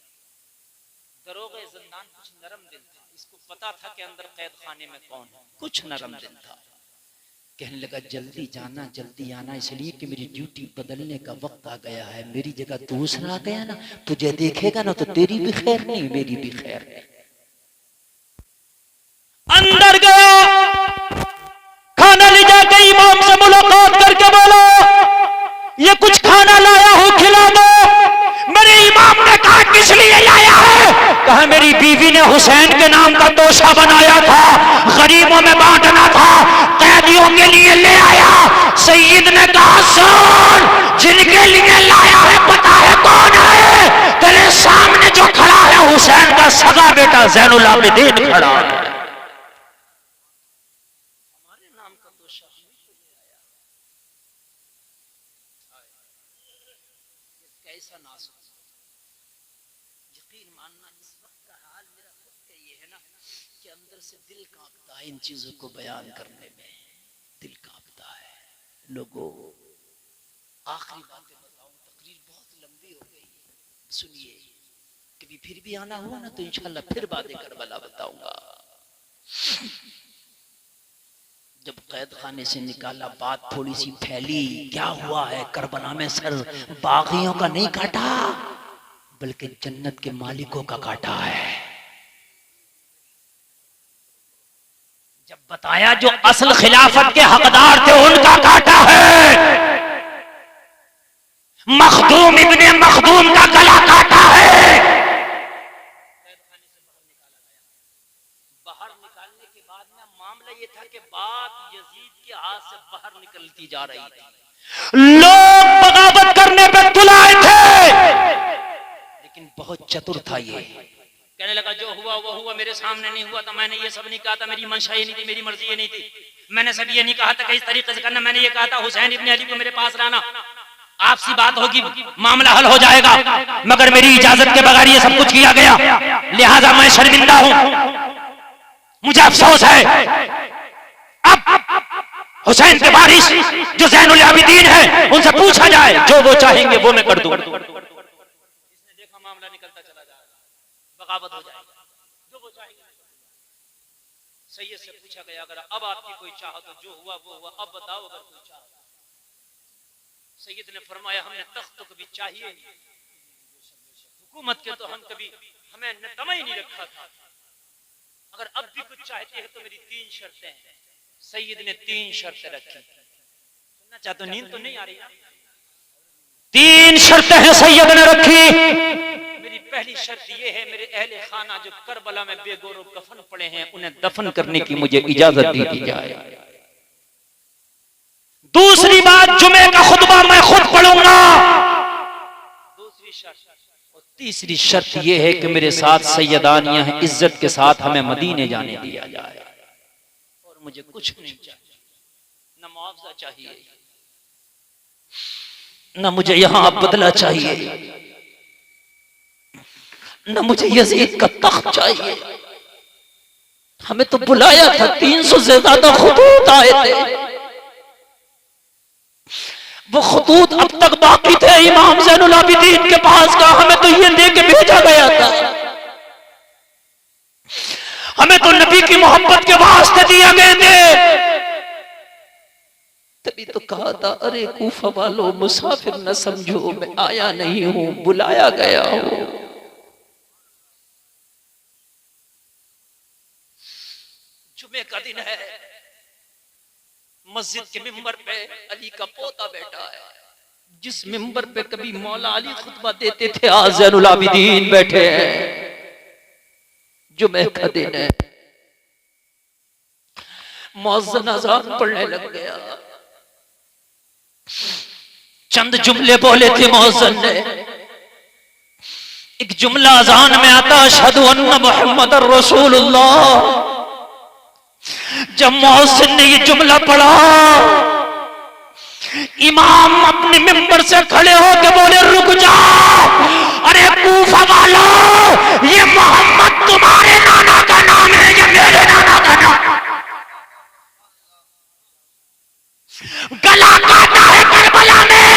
दरोगा जिंदान कुछ नरम दिल था, इसको पता था कि अंदर कैद खाने में कौन है, कुछ नरम दिल था। कहने लगा जल्दी जाना जल्दी आना, इसलिए कि मेरी ड्यूटी बदलने का वक्त आ गया है। मेरी जगह दूसरा आ गया ना, तुझे देखेगा ना तो तेरी भी खैर नहीं मेरी भी खैर नहीं। अंदर गया, खाना ले जाके इमाम से मुलाकात करके बोला ये कुछ खाना लाया हूं खिला दो। मेरे इमाम ने कहा किस लिए लाया है? कहा मेरी बीवी ने हुसैन के नाम का तोशा बनाया था, गरीबों में बांटना था, कैदियों के लिए ले आया। सैयद ने कहा सुन, जिनके लिए लाया है पता है कौन है? तेरे सामने जो खड़ा है हुसैन का सगा बेटा ज़ैनुल आबिदीन खड़ा है। हमारे नाम का तोशा कैसा नाजुक। यकीन मानना इस वक्त का हाल मेरा खुद का ये है ना कि अंदर से दिल कांपता है इन चीजों को बयान करने में, दिल कांपता है। लोगों आखिरी बातें बताऊं, तकरीर बहुत लंबी हो गई, सुनिए। कभी फिर भी आना हुआ ना तो इंशाल्लाह फिर बातें करबला बताऊंगा। जब कैद खाने से निकाला बात थोड़ी सी फैली, क्या हुआ है करबला में सर बागियों का नहीं काटा बल्कि जन्नत के मालिकों का काटा है। जब बताया जो असल खिलाफत के हकदार थे उनका काटा है। मखदूम इब्ने मखदूम का गला काटा है। बाहर निकालने के बाद में मामला ये था कि बात यजीद के हाथ से बाहर निकलती जा रही थी। लोग बगावत करने पे तुलाए थे, लेकिन बहुत चतुर था ये। कहने लगा जो हुआ वो हुआ, मेरे सामने नहीं हुआ था, मैंने ये सब नहीं कहा था, मेरी मंशा ये नहीं थी, मेरी मर्जी ये नहीं थी, मैंने सब ये नहीं कहा था कि इस तरीके से करना। मैंने ये कहा था हुसैन इब्ने अली को मेरे पास लाना, आपसी बात होगी, मामला हल हो जाएगा। मगर मेरी इजाजत के बगैर ये सब कुछ किया गया, लिहाजा मैं शर्मिंदा हूं, मुझे अफसोस है। अब हुसैन के वारिस जो ज़ैनुल आबिदीन है उनसे पूछा जाए, जो वो चाहेंगे वो मैं कर दूं। इसने देखा मामला निकलता चला जा रहा, बगावत हो जाएगी, जो वो चाहेंगे। सैयद से पूछा गया अगर अब आपकी कोई चाह तो जो हुआ वो हुआ, अब बताओ अगर कोई चाह। सैयद ने फरमाया हमने तख्त तो कभी चाहिए नहीं, हुकूमत के तो हम कभी हमें तमा ही नहीं रखा था, अगर अब भी कुछ चाहते हैं तो मेरी 3 शर्तें हैं। सैयद ने 3 शर्तें रखी। सुनना चाहते हो, नींद तो नहीं आ रही ना? 3 शर्तें हैं सैयद ने रखी। मेरी पहली शर्त ये है मेरे अहले खाना जो करबला में बेगौर कफन पड़े हैं उन्हें दफन करने की मुझे इजाजत दी जाए। दूसरी बात जुमे का खुतबा मैं खुद पढ़ूंगा। दूसरी शर्त। और तीसरी शर्त यह है कि मेरे साथ सैयदानियां इज्जत के साथ हमें मदीने जाने दिया जाए और मुझे कुछ नहीं चाहिए, न मुआवजा चाहिए, न मुझे यहां बदला चाहिए, न मुझे यजीद का तख्त चाहिए। हमें तो बुलाया था, 300 से ज्यादा खुतूत आए थे, वो खुतूत अब तक बाकी थे इमाम ज़ैनुल आबिदीन के पास का, हमें तो ये दे के भेजा गया था, हमें तो नबी की मोहब्बत के वास्ते दिए गए थे। तभी तो कहा था अरे कूफा वालों मुसाफिर न समझो, मैं आया नहीं हूं, बुलाया गया हूं। जुमे का दिन है, मस्जिद के मिंबर पे अली का पोता बैठा है, जिस मिंबर पे कभी मौला अली खुतबा देते थे आज ज़ैनुल आबिदीन बैठे हैं। जुमे का दिन है, मुअज्जिन अज़ान पढ़ने लग गया। चंद जुमले बोले थे मुअज्जिन ने। एक जुमला अज़ान में आता, अशहदु अन्ना मुहम्मदर रसूलुल्लाह। जब मुअज्जिन ने ये जुमला पढ़ा, इमाम अपने मिंबर से खड़े होकर बोले, रुक जाओ, अरे कूफा वालों, ये मोहम्मद तुम्हारे नाना का नाम है या मेरे नाना का नाम? गला काटा है करबला में,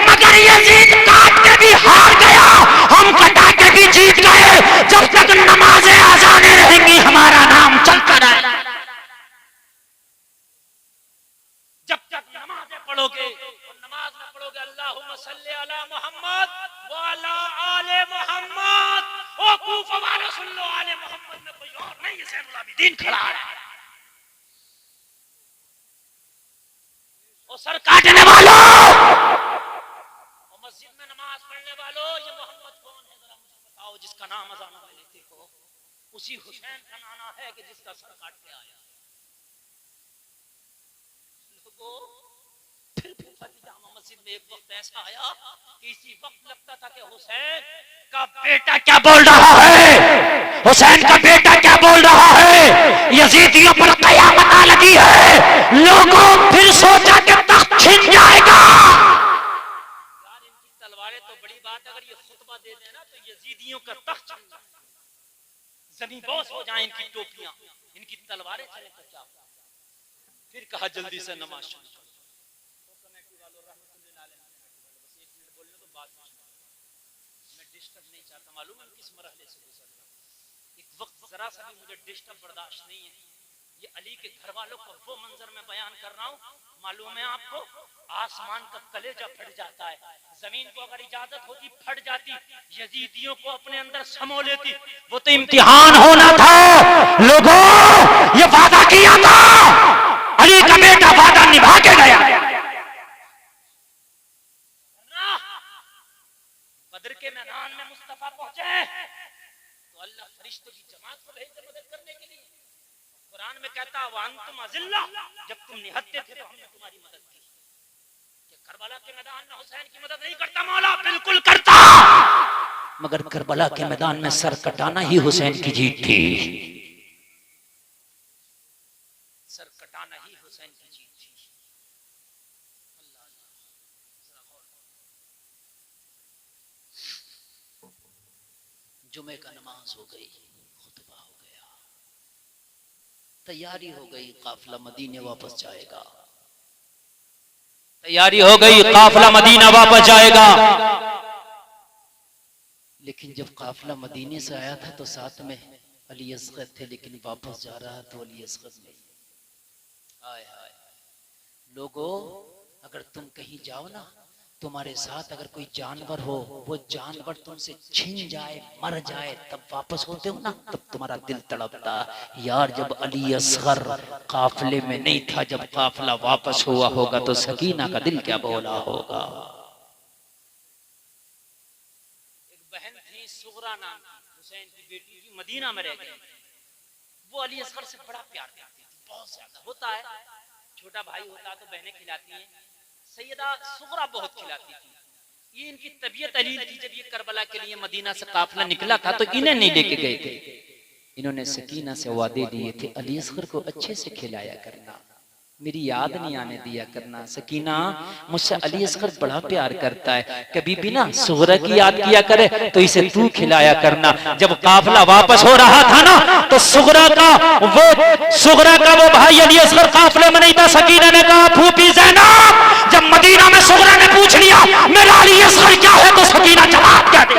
मगर यजीद काट के भी हार गया, हम कटा के भी जीत गए। जब तक नमाजें आज़ानें रहेंगी हमारा नाम चलता रहेगा। जब तक नमाजें पढ़ोगे और नमाज में पढ़ोगे अल्लाहुम्मा सल्ली अला मोहम्मद व अला आले मोहम्मद, ओ कूफा वालों सुन लो, आले मोहम्मद में कोई और नहीं है, ज़ैनुल आबिदीन खड़ा है। ओ सर काटने वालों, मस्जिद में नमाज पढ़ने वालों, ये मोहम्मद कौन है जरा मुझे बताओ, जिसका नाम अज़ान में लेते हो। उसी हुसैन का नाना है कि जिसका सर काट के आया। लोगों, फिर जामा मस्जिद में एक वक्त ऐसा आया कि इसी वक्त लगता था कि हुसैन का बेटा क्या बोल रहा है, हुसैन का बेटा क्या बोल रहा है, यजीदियों पर कयामत आ लगी है। लोगों फिर सोचा कि तख्त छिन जाएगा। यार इनकी तलवारें तो बड़ी बात, अगर ये खुतबा दे देना तो यजीदियों का तख्त छिन जाए, जमीन बोस हो जाए इनकी टोपियां, इनकी तलवारें चले तो क्या। फिर कहा जल्दी से नमाज शुरू। मैं डिस्टर्ब नहीं चाहता, मालूम है किस मरहले से गुजर रहा हूं। एक वक्त जरा सा भी मुझे डिस्टर्ब बर्दाश्त नहीं है। ये अली के घर वालों का वो मंजर मैं बयान कर रहा हूँ, मालूम है आपको, आसमान का कलेजा फट जाता है, जमीन को अगर इजाजत होती फट जाती, यजीदियों को अपने अंदर समो लेती। वो तो इम्तिहान होना था लोगों, ये वादा किया था, अली का बेटा वादा निभा के गया। बदर के मैदान में मुस्तफा पहुंचे तो अल्लाह फरिश्तों की जमात को भेजे मदद करने के लिए। कुरान में कहता व अंतुम अज़िल्ला, जब तुम निहत्ते थे तो हमने तुम्हारी मदद की। कि करबला के मैदान में हुसैन की मदद नहीं करता मौला? बिल्कुल करता, मगर करबला के मैदान में सर कटाना ही हुसैन की जीत थी। सर कटाना ही हुसैन की जीत थी। अल्लाह जुमे का नमाज हो गई, खुतबा हो गया, तैयारी हो गई, काफिला मदीने वापस जाएगा। तैयारी हो गई, काफिला मदीना वापस जाएगा। लेकिन जब काफिला मदीने से आया था तो साथ में अली असगर थे, लेकिन वापस जा रहा तो अली असगर नहीं। हाय हाय लोगों, अगर तुम कहीं जाओ ना, तुम्हारे साथ अगर कोई जानवर हो, वो जानवर तुमसे छिन जाए, मर जाए, तब वापस होते हो ना, तब तुम्हारा दिल तड़पता। यार जब अली असगर काफिले में नहीं था, जब काफिला वापस हुआ होगा तो सकीना का दिल क्या बोला होगा। एक बहन थी सुगरा नाम, हुसैन की बेटी की, मदीना में रह गई। वो अली असगर से बड़ा प्यार करती थी, बहुत ज्यादा। होता है छोटा भाई होता तो बहनें खिलाती हैं, सैयदा सुगरा बहुत खिलाती थी। ये इनकी तबीयत अलील थी। जब ये करबला के लिए मदीना से काफिला निकला था तो इन्हें नहीं लेके गए थे, इन्होंने सकीना से वादे लिए थे, अली असगर को अच्छे से खिलाया करना, मेरी याद नहीं आने दिया करना। सकीना, मुझसे अली असगर बड़ा प्यार करता है, कभी भी ना सुगरा की याद किया करे तो इसे तू खिलाया करना। जब काफिला वापस हो रहा था ना, तो सुगरा का वो भाई अली असगर काफिले में नहीं था। सकीना ने कहा फूफी ज़ैनब, जब मदीना में सुगरा ने पूछ लिया मेरा अली असगर क्या है, तो सकीना जवाब क्या दे?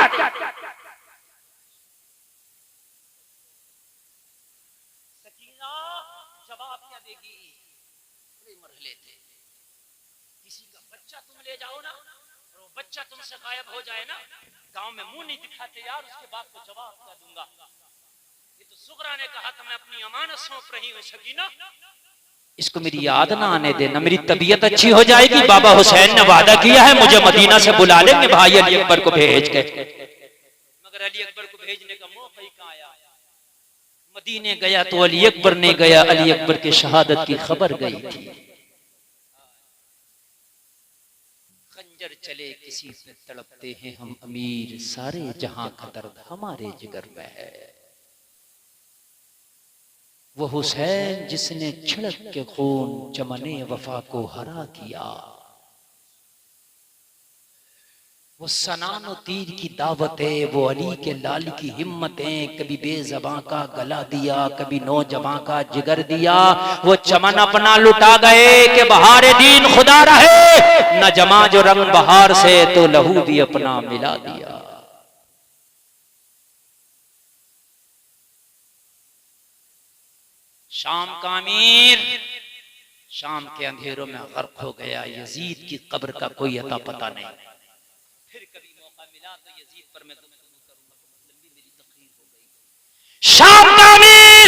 बच्चा तुमसे गायब हो जाए ना, गांव में मुंह नहीं दिखाते यार, उसके बाप को जवाब क्या दूंगा। ये तो सुगरा ने कहा था मैं अपनी अमानत सौंप रही हूँ सकीना, इसको मेरी याद ना आने देना, मेरी तबीयत अच्छी हो जाएगी। बाबा हुसैन ने वादा किया है मुझे मदीना से बुला लेंगे भाई अली अकबर को भेज के। मगर अली अकबर को भेजने का मौका ही कहाँ आया। मदीने गया तो अली अकबर ने गया, अली अकबर के शहादत की खबर गई थी। खंजर चले किसी पे तड़पते हैं हम अमीर, सारे जहां का दर्द हमारे जिगर में है। वो हुसैन जिसने छिड़क के खून चमने वफा को हरा किया, वो सनान और तीर की दावतें, वो अली के लाल की हिम्मतें, कभी बेज़बां का गला दिया, कभी नौजवां का जिगर दिया। वो चमन अपना लुटा गए कि बहारे दीन खुदा रहे, न जमा जो रंग बहार से तो लहू भी अपना मिला दिया। शाम का अमीर शाम के अंधेरों में गर्क हो गया। यजीद की कब्र का कोई अता पता नहीं। फिर कभी मौका मिला तो यजीद पर मैं गुफ्तगू करूंगा, लंबी मेरी तकरीर हो गई। शाम का अमीर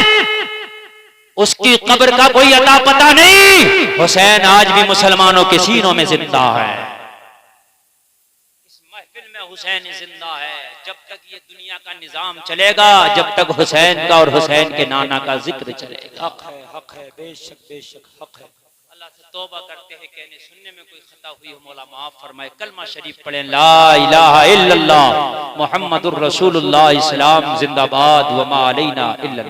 उसकी कब्र का कोई अता पता नहीं। हुसैन आज भी मुसलमानों के सीनों में जिंदा है। इस महफिल में हुसैन जिंदा है। जब तक ये दुनिया का निजाम चलेगा, जब तक हुसैन का और हुसैन के नाना का जिक्र चलेगा। हक है, बेशक हक है। अल्लाह से तौबा करते हैं, कहने सुनने में कोई खता हुई हो मौला माफ फरमाए। कलमा शरीफ पढ़ें, ला इलाहा इल्लल्लाह मुहम्मदुर रसूलुल्लाह, इस्लाम जिंदाबाद, व मा अलैना इल्लल